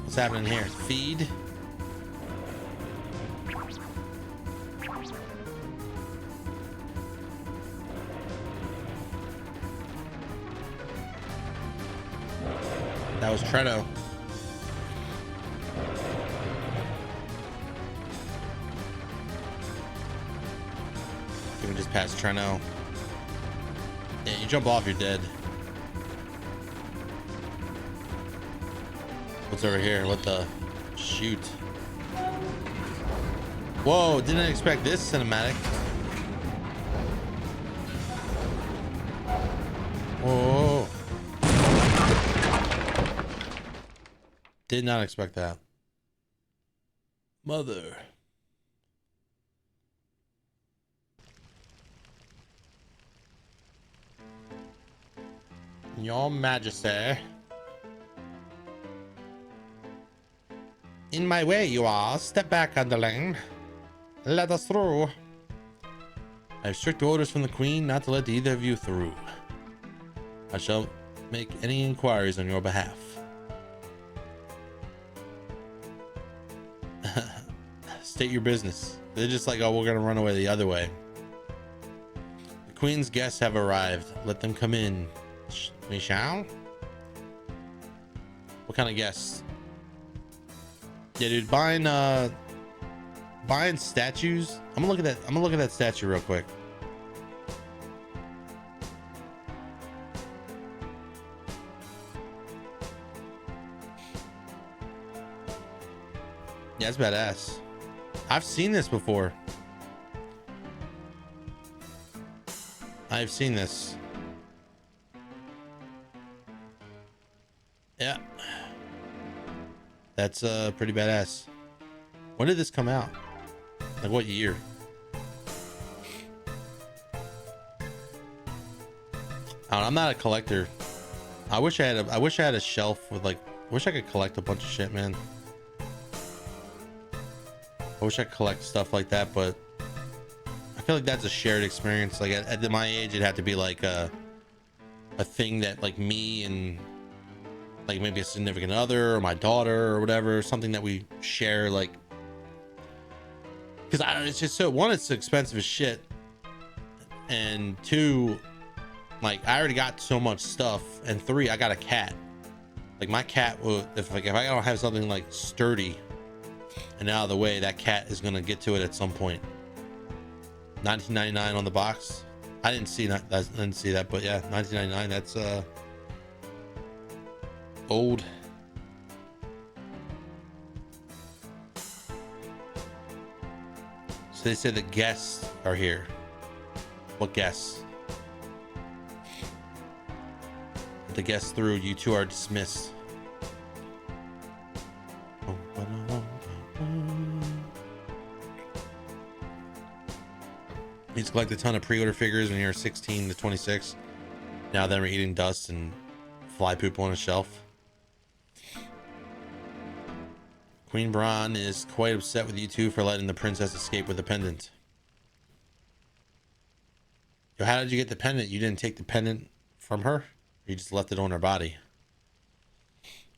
Speaker 1: What's happening here? Feed? That was Treno. Can we just pass Treno? Yeah, you jump off, you're dead. What's over here? What the? Shoot. Whoa, didn't expect this cinematic. Whoa. Did not expect that. Mother. Your Majesty. In my way, you are. Step back, underling. Let us through. I have strict orders from the Queen not to let either of you through. I shall make any inquiries on your behalf. State your business. They're just like, oh, we're gonna run away the other way. The Queen's guests have arrived. Let them come in. We shall. What kind of guests? Yeah, dude, buying statues. I'm gonna look at that statue real quick. Yeah, it's badass. I've seen this before. I've seen this. Yeah. That's pretty badass. When did this come out? Like what year? I don't know, I'm not a collector. I wish I had a shelf with like, I wish I could collect a bunch of shit, man. I wish I could collect stuff like that, but I feel like that's a shared experience. Like at my age, it'd have to be like a thing that like me and like maybe a significant other or my daughter or whatever, something that we share, like, because it's just so, one, it's expensive as shit, and two, like I already got so much stuff, and three, I got a cat. Like my cat will, if I don't have something like sturdy and out of the way, that cat is gonna get to it at some point. $19.99 on the box. I didn't see that. I didn't see that, but yeah, $19.99. That's old. So they said the guests are here. What guests? The guests through. You two are dismissed. He's collected a ton of pre-order figures when you're 16 to 26. Now them are eating dust and fly poop on a shelf. Queen Bran is quite upset with you two for letting the princess escape with the pendant. Yo, how did you get the pendant? You didn't take the pendant from her? You just left it on her body?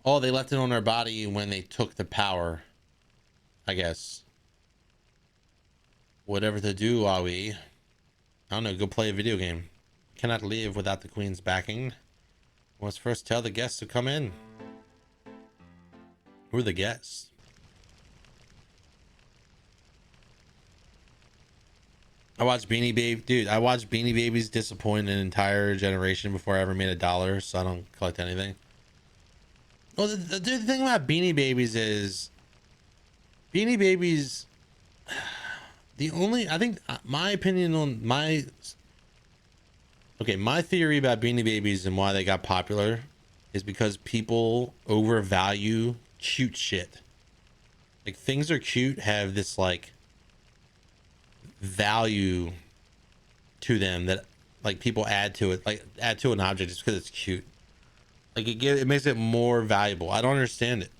Speaker 1: Oh, they left it on her body when they took the power, I guess. Whatever to do, are we? I don't know, go play a video game. Cannot leave without the Queen's backing. Must first tell the guests to come in. Who are the guests? I watched Beanie Baby, dude. I watched Beanie Babies disappoint an entire generation before I ever made $1, so I don't collect anything. Well, the thing about Beanie Babies is Beanie Babies. The only, I think, my opinion on my theory about Beanie Babies and why they got popular is because people overvalue cute shit. Like things are cute, have this like value to them that like people add to it, like add to an object just because it's cute. Like it makes it more valuable. I don't understand it.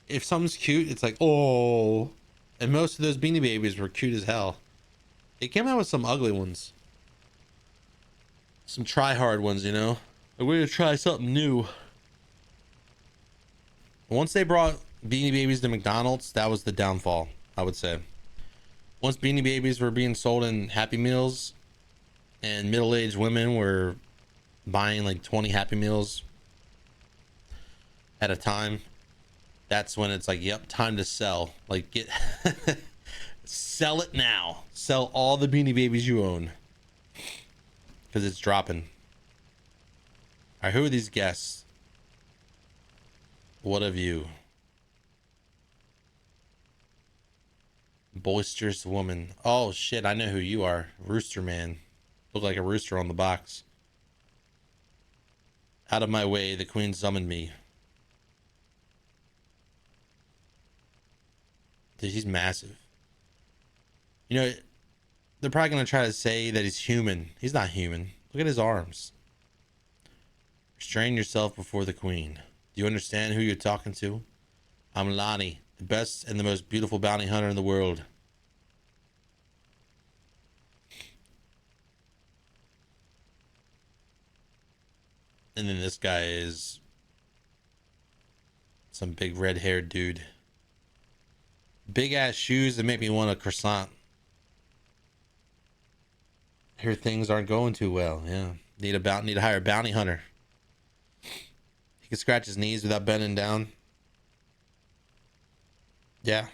Speaker 1: If something's cute, it's like, oh. And most of those Beanie Babies were cute as hell. They came out with some ugly ones. Some try-hard ones, you know? Like, we're gonna try something new. Once they brought Beanie Babies to McDonald's, that was the downfall, I would say. Once Beanie Babies were being sold in Happy Meals, and middle-aged women were buying like 20 Happy Meals at a time, that's when it's like, yep, time to sell. Like, get sell it now. Sell all the Beanie Babies you own, because it's dropping. All right, who are these guests? What of you? Boisterous woman. Oh shit, I know who you are. Rooster Man. Look like a rooster on the box. Out of my way, the Queen summoned me. Dude, he's massive. You know, they're probably gonna try to say that he's human. He's not human. Look at his arms. Restrain yourself before the queen. Do you understand who you're talking to? I'm Lonnie, the best and the most beautiful bounty hunter in the world. And then this guy is some big red-haired dude. Big ass shoes that make me want a croissant. Hear things aren't going too well. Yeah, need to hire a bounty hunter. He can scratch his knees without bending down. Yeah.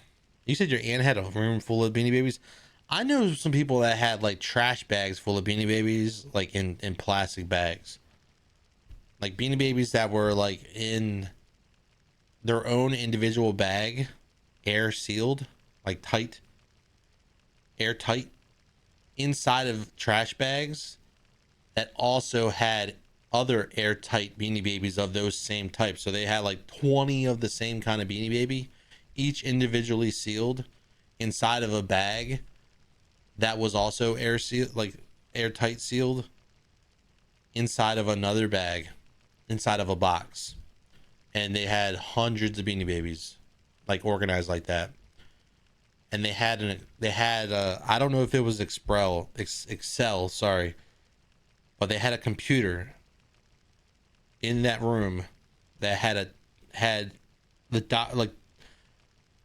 Speaker 1: You said your aunt had a room full of Beanie Babies. I know some people that had like trash bags full of Beanie Babies, like in plastic bags. Like Beanie Babies that were like in their own individual bag, air sealed, like tight, airtight, inside of trash bags that also had other airtight Beanie Babies of those same types. So they had like 20 of the same kind of Beanie Baby, each individually sealed inside of a bag that was also air sealed, like airtight sealed, inside of another bag, inside of a box. And they had hundreds of Beanie Babies, like organized like that. And they had I don't know if it was Excel, sorry, but they had a computer in that room that had like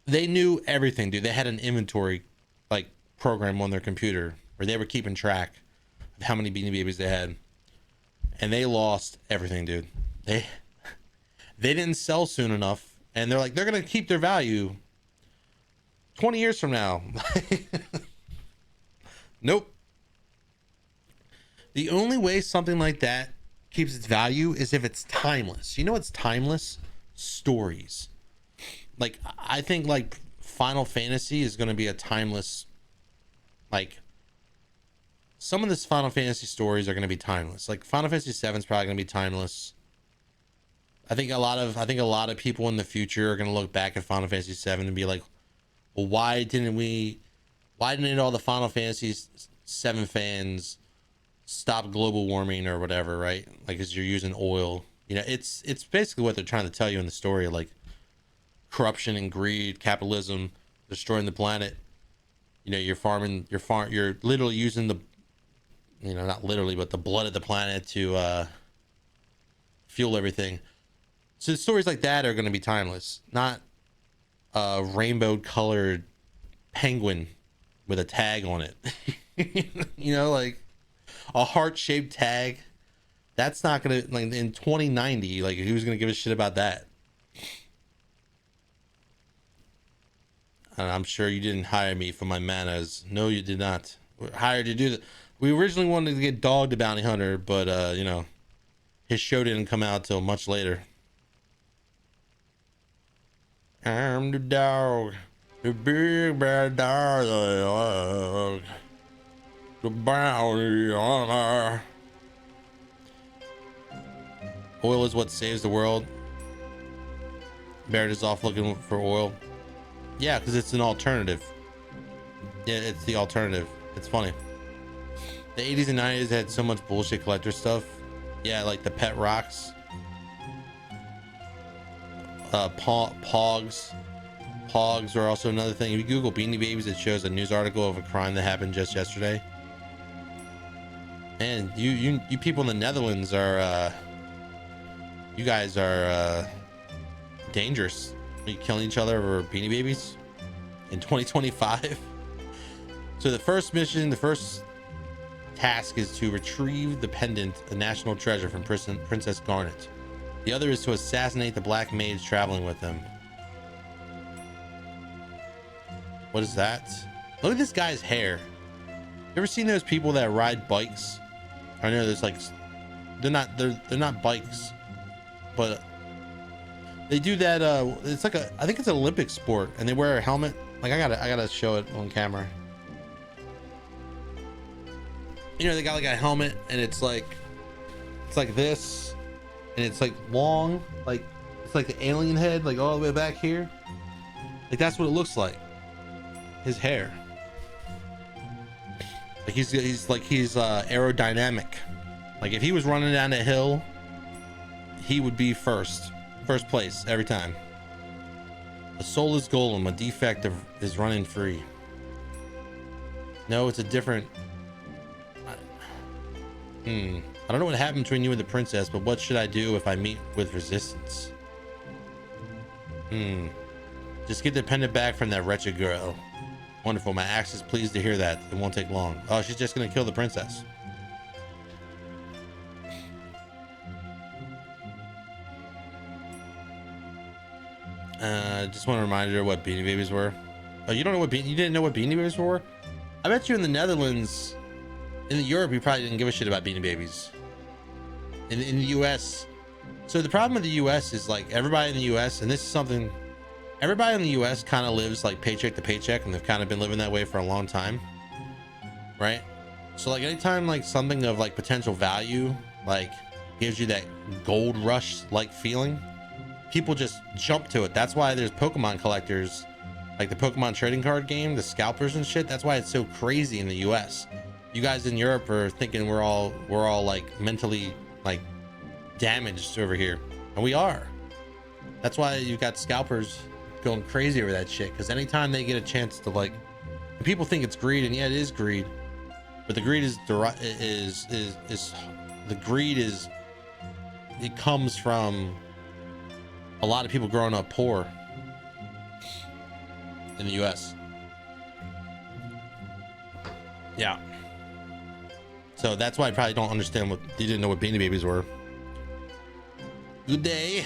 Speaker 1: they knew everything, dude. They had an inventory like program on their computer where they were keeping track of how many Beanie Babies they had, and they lost everything, dude. They didn't sell soon enough, and they're like, they're gonna keep their value 20 years from now. Nope. The only way something like that keeps its value is if it's timeless. You know what's timeless? Stories. Like, I think like Final Fantasy is going to be a timeless, like, some of this Final Fantasy stories are going to be timeless. Like Final Fantasy 7 is probably going to be timeless. I think a lot of people in the future are going to look back at Final Fantasy 7 and be like, well, why didn't all the Final Fantasy 7 fans stop global warming or whatever, right? Like, because you're using oil. You know, it's basically what they're trying to tell you in the story, like corruption and greed, capitalism, destroying the planet. You know, you're literally using the, you know, not literally, but the blood of the planet to fuel everything. So stories like that are going to be timeless, not a rainbow colored penguin with a tag on it. You know, like a heart-shaped tag. That's not gonna, like, in 2090, like, who's gonna give a shit about that? And I'm sure you didn't hire me for my manners. No, you did not. We're hired to do that. We originally wanted to get Dog the Bounty Hunter, but you know, his show didn't come out till much later. I'm the dog, the big bad dog, the bounty hunter. Oil is what saves the world. Barrett is off looking for oil. Yeah, because it's an alternative. Yeah, it's the alternative. It's funny. The 80s and 90s had so much bullshit collector stuff. Yeah, like the pet rocks. Pogs. Pogs are also another thing. If you Google Beanie Babies, it shows a news article of a crime that happened just yesterday. And you people in the Netherlands are you guys are dangerous. Are you killing each other over Beanie Babies in 2025? So the first task is to retrieve the pendant, a national treasure, from Princess Garnet. The other is to assassinate the black mage traveling with them. What is that? Look at this guy's hair. You ever seen those people that ride bikes? I know there's like, they're not bikes, but they do that. It's like I think it's an Olympic sport, and they wear a helmet. Like, I gotta show it on camera. You know, they got like a helmet, and it's like this, and it's like long, like it's like the alien head, like all the way back here. Like, that's what it looks like. His hair. Like he's aerodynamic. Like, if he was running down a hill he would be first place every time. A soulless golem, a defect is running free. No, it's a different. I don't know what happened between you and the princess, but what should I do if I meet with resistance? Just get the pendant back from that wretched girl. Wonderful. My axe is pleased to hear that. It won't take long. Oh, she's just gonna kill the princess. Just want to remind her what Beanie Babies were. Oh, you don't know what you didn't know what Beanie Babies were? I bet you in the Netherlands, in Europe, you probably didn't give a shit about Beanie Babies. In the US, so the problem with the US is like everybody in the US, and this is something, everybody in the US kind of lives like paycheck to paycheck, and they've kind of been living that way for a long time, right? So like anytime like something of like potential value like gives you that gold rush like feeling, people just jump to it. That's why there's Pokemon collectors, like the Pokemon trading card game, the scalpers and shit. That's why it's so crazy in the US. You guys in Europe are thinking we're all like mentally like damaged over here, and we are. That's why you got scalpers going crazy over that shit, because anytime they get a chance to like, people think it's greed, and yeah, it is greed, but the greed is the greed is, it comes from a lot of people growing up poor in the US. Yeah. So that's why I probably don't understand what you didn't know what Beanie Babies were. Good day.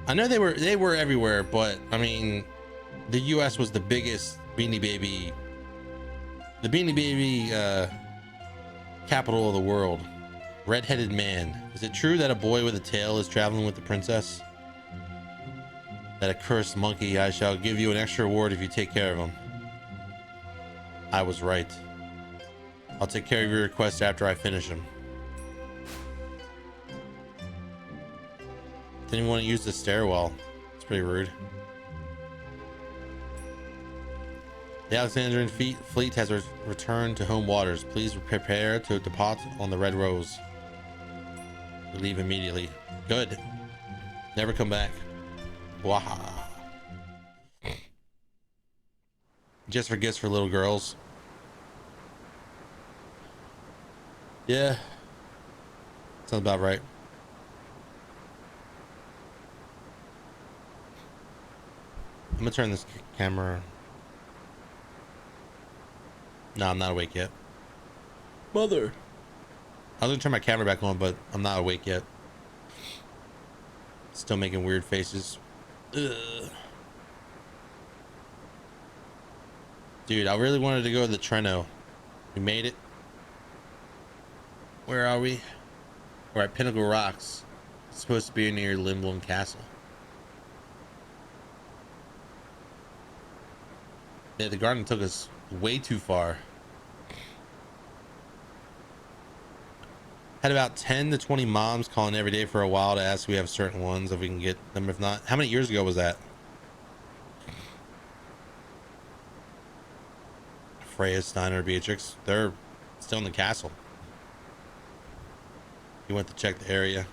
Speaker 1: I know they were everywhere, but I mean, the US was the biggest Beanie Baby, capital of the world. Red-headed man. Is it true that a boy with a tail is traveling with the princess? That accursed monkey, I shall give you an extra reward if you take care of him. I was right. I'll take care of your request after I finish him. Didn't even want to use the stairwell. It's pretty rude. The Alexandrian fleet has returned to home waters. Please prepare to depart on the Red Rose. We leave immediately. Good. Never come back. Waha. Just for gifts for little girls. Yeah. Sounds about right. I'm gonna turn this camera. No, I'm not awake yet. Mother. I was gonna turn my camera back on, but I'm not awake yet. Still making weird faces. Ugh. Dude, I really wanted to go to the Treno. We made it. Where are we? We're at Pinnacle Rocks. It's supposed to be near Limblom Castle. Yeah, the garden took us way too far. Had about 10 to 20 moms calling every day for a while to ask if we have certain ones, if we can get them. If not, how many years ago was that? Freya, Steiner, Beatrix, they're still in the castle. He went to check the area.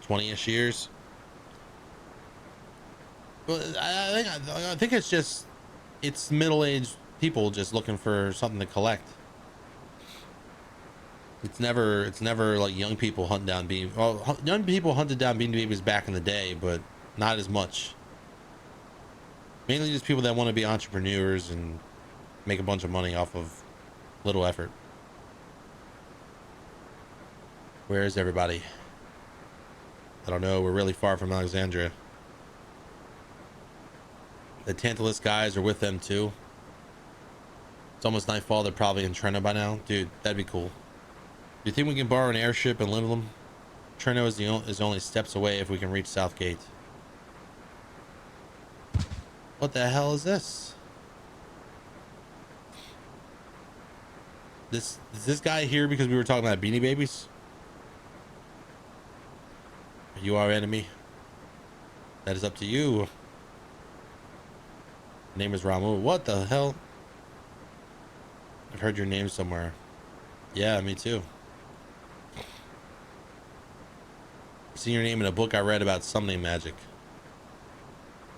Speaker 1: "20-ish years." Well, I think it's just, it's middle-aged people just looking for something to collect. It's never like young people hunting down Beanie. Well, young people hunted down Beanie Babies back in the day, but not as much. Mainly just people that want to be entrepreneurs and make a bunch of money off of little effort. Where is everybody? I don't know. We're really far from Alexandria. The Tantalus guys are with them too. It's almost nightfall. They're probably in Treno by now. Dude, that'd be cool. Do you think we can borrow an airship and Limblom? Treno is only steps away if we can reach Southgate. What the hell is this? Is this guy here because we were talking about Beanie Babies? Are you our enemy? That is up to you. Name is Ramu. What the hell? I've heard your name somewhere. Yeah, me too. I've seen your name in a book I read about summoning magic.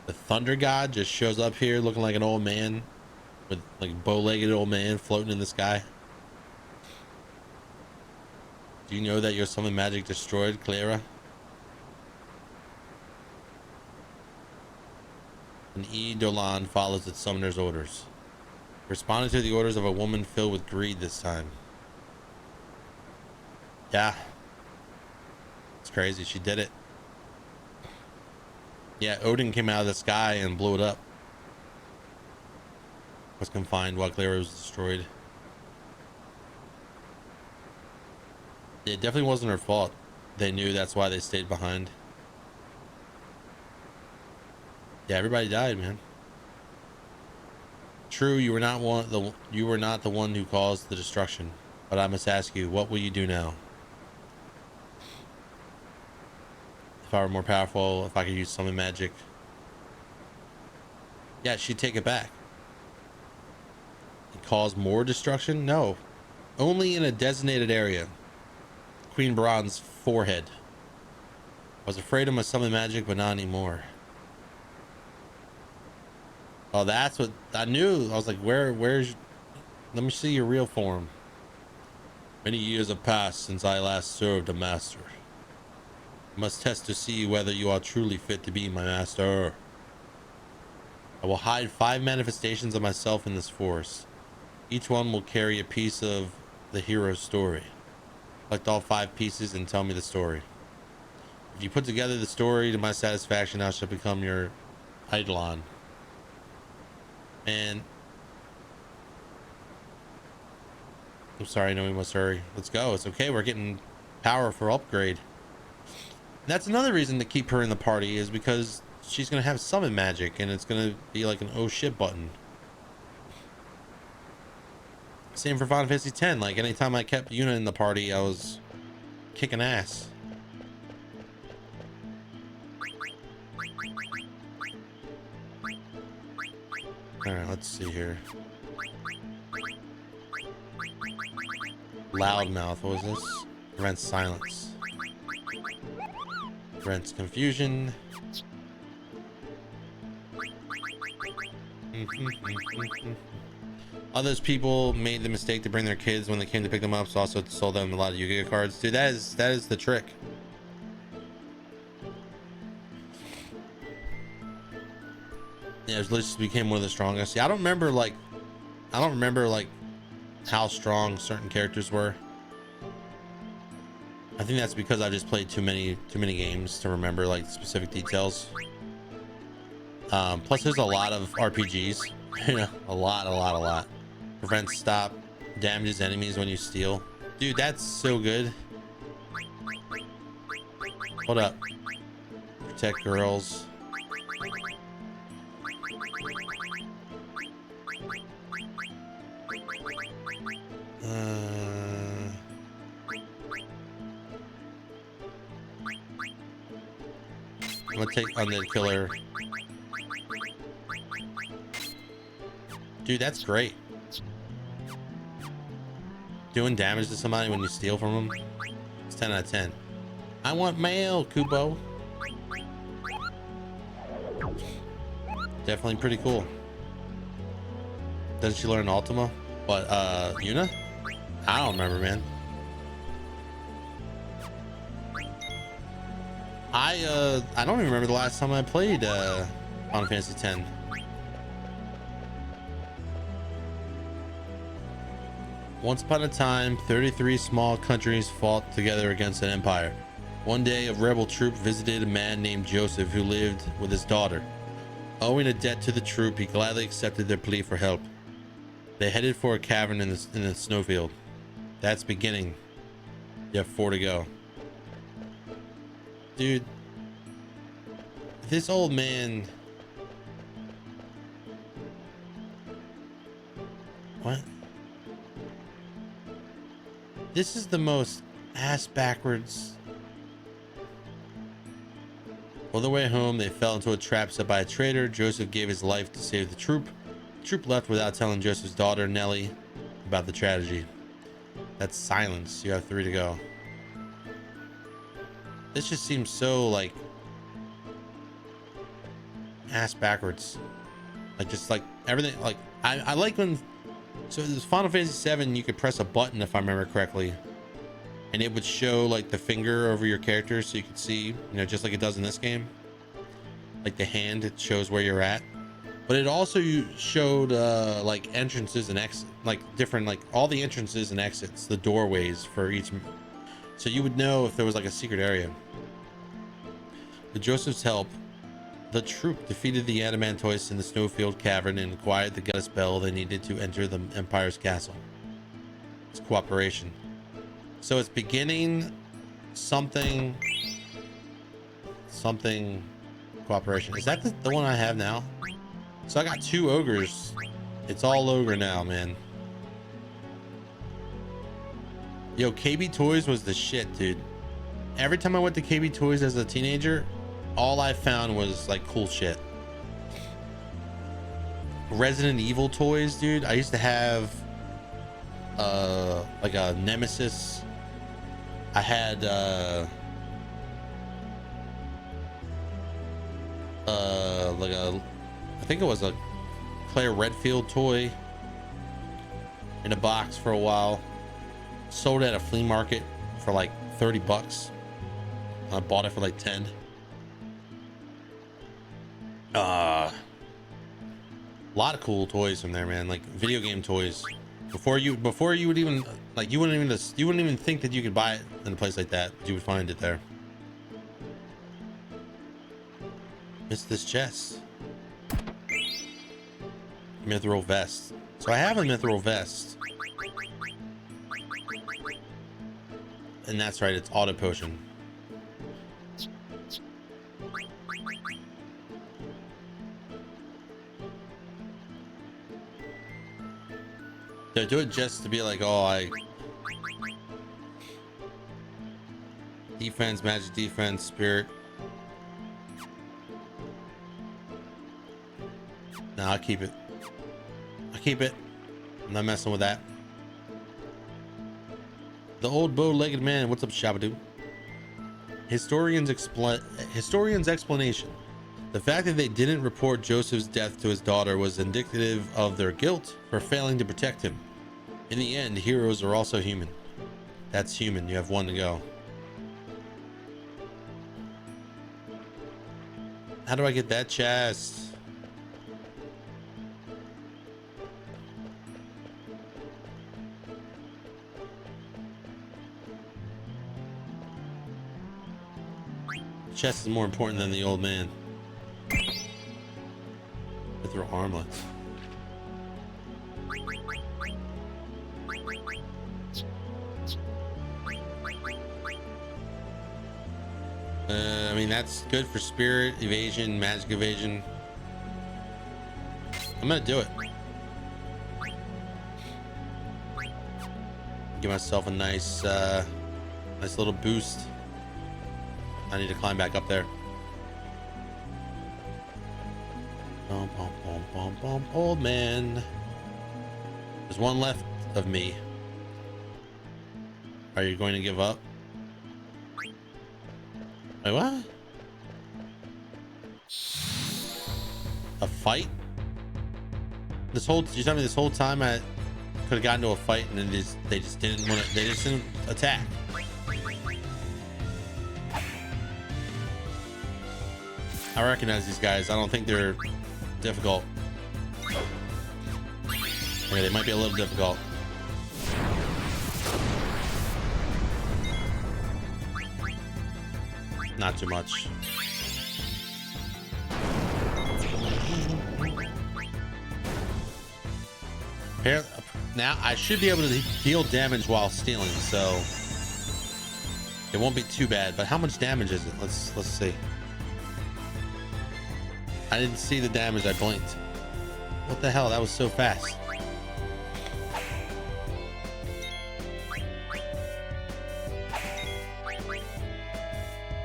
Speaker 1: The thunder god just shows up here looking like an old man with like bow-legged old man floating in the sky. Do you know that your summon magic destroyed Clara? An Dolan follows its summoner's orders. Responded to the orders of a woman filled with greed this time. Yeah. It's crazy. She did it. Yeah, Odin came out of the sky and blew it up. Was confined while Clara was destroyed. It definitely wasn't her fault. They knew, that's why they stayed behind. Yeah, everybody died, man. True, you were not the one who caused the destruction, but I must ask you, what will you do now? If I were more powerful, if I could use summon magic. Yeah, she'd take it back. And cause more destruction? No. Only in a designated area. Queen Bron's forehead. I was afraid of my summon magic, but not anymore. Oh, that's what I knew. I was like, where's, let me see your real form. Many years have passed since I last served a master. I must test to see whether you are truly fit to be my master. I will hide 5 manifestations of myself in this forest. Each one will carry a piece of the hero's story. Collect all 5 pieces and tell me the story. If you put together the story to my satisfaction, I shall become your Eidolon. And I'm sorry, I know we must hurry. Let's go. It's okay. We're getting power for upgrade. And that's another reason to keep her in the party, is because she's going to have summon magic and it's going to be like an oh shit button. Same for Final Fantasy X. Like anytime I kept Yuna in the party, I was kicking ass. All right, let's see here. Loudmouth, what was this? Prevents silence. Prevents confusion. Others people made the mistake to bring their kids when they came to pick them up, so also sold them a lot of Yu-Gi-Oh cards. Dude, that is the trick. Yeah, it just became one of the strongest. Yeah, I don't remember like how strong certain characters were. I think that's because I just played too many games to remember like specific details. Plus there's a lot of RPGs. Yeah, a lot. Prevents stop, damages enemies when you steal. Dude, that's so good. Hold up. Protect girls. I'm gonna take Undead Killer. Dude, that's great. Doing damage to somebody when you steal from them. It's 10 out of 10. I want mail, Kubo. Definitely pretty cool. Doesn't she learn Ultima? What, Yuna? I don't remember, man. I don't even remember the last time I played Final Fantasy X. Once upon a time, 33 small countries fought together against an empire. One day, a rebel troop visited a man named Joseph who lived with his daughter. Owing a debt to the troop, he gladly accepted their plea for help. They headed for a cavern in the snowfield. That's beginning. You have 4 to go. Dude, this old man. What? This is the most ass backwards. On the way home, they fell into a trap set by a traitor. Joseph gave his life to save the troop. The troop left without telling Joseph's daughter, Nellie. about the tragedy. That's silence. You have 3 to go. This just seems so like ass backwards. Like just like everything. Like I like when, so this Final Fantasy 7, you could press a button if I remember correctly, and it would show like the finger over your character, so you could see, you know, just like it does in this game. Like the hand, it shows where you're at. But it also showed like entrances and exits, like different, like all the entrances and exits, the doorways for each, so you would know if there was like a secret area. With Joseph's help, the troop defeated the Adamantoists in the Snowfield Cavern and acquired the goddess spell they needed to enter the Empire's castle. It's cooperation. So it's beginning something cooperation. Is that the one I have now? So I got 2 ogres. It's all ogre now, man. Yo, KB Toys was the shit, dude. Every time I went to KB Toys as a teenager, all I found was like cool shit. Resident Evil toys, dude. I used to have like a Nemesis. I had like a, I think it was a Claire Redfield toy in a box for a while. Sold at a flea market for like 30 bucks. I bought it for like 10. A lot of cool toys from there, man. Like video game toys. Before you would even like, you wouldn't even think that you could buy it in a place like that. You would find it there. It's this chest. Mithril vest. So I have a mithril vest. And that's right, it's auto potion. They do it just to be like, oh, I defense, magic defense, spirit. No, I'll keep it. I'll keep it. I'm not messing with that. The old bow-legged man. What's up, Shabadoo? Historian's explanation. The fact that they didn't report Joseph's death to his daughter was indicative of their guilt for failing to protect him. In the end, heroes are also human. That's human. You have 1 to go. How do I get that chest? Chest is more important than the old man. With their armlets. I mean, that's good for spirit, evasion, magic evasion. I'm gonna do it. Give myself a nice little boost. I need to climb back up there. Bum, bum, bum, bum, bum. Old man. There's 1 left of me. Are you going to give up? Wait, what? A fight? You tell me this whole time I could have gotten to a fight and then they just didn't want to, they just didn't attack. I recognize these guys. I don't think they're difficult. Okay, they might be a little difficult. Not too much. Now I should be able to deal damage while stealing, so it won't be too bad. But how much damage is it? Let's see. I didn't see the damage. I blinked. What the hell? That was so fast.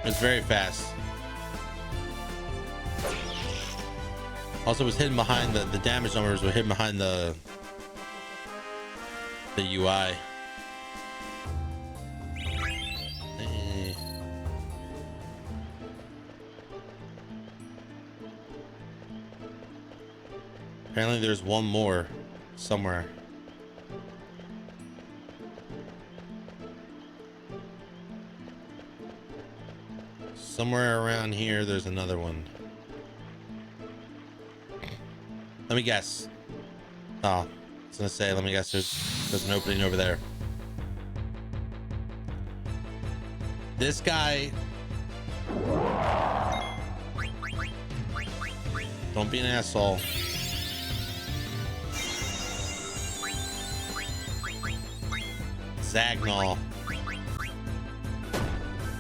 Speaker 1: It's very fast. Also, it was hidden behind the damage numbers were hidden behind the The UI. Eh. Apparently there's one more somewhere. Somewhere around here, there's another one. Let me guess. Oh, I was gonna say, let me guess. There's an opening over there. This guy. Don't be an asshole. Zagnol.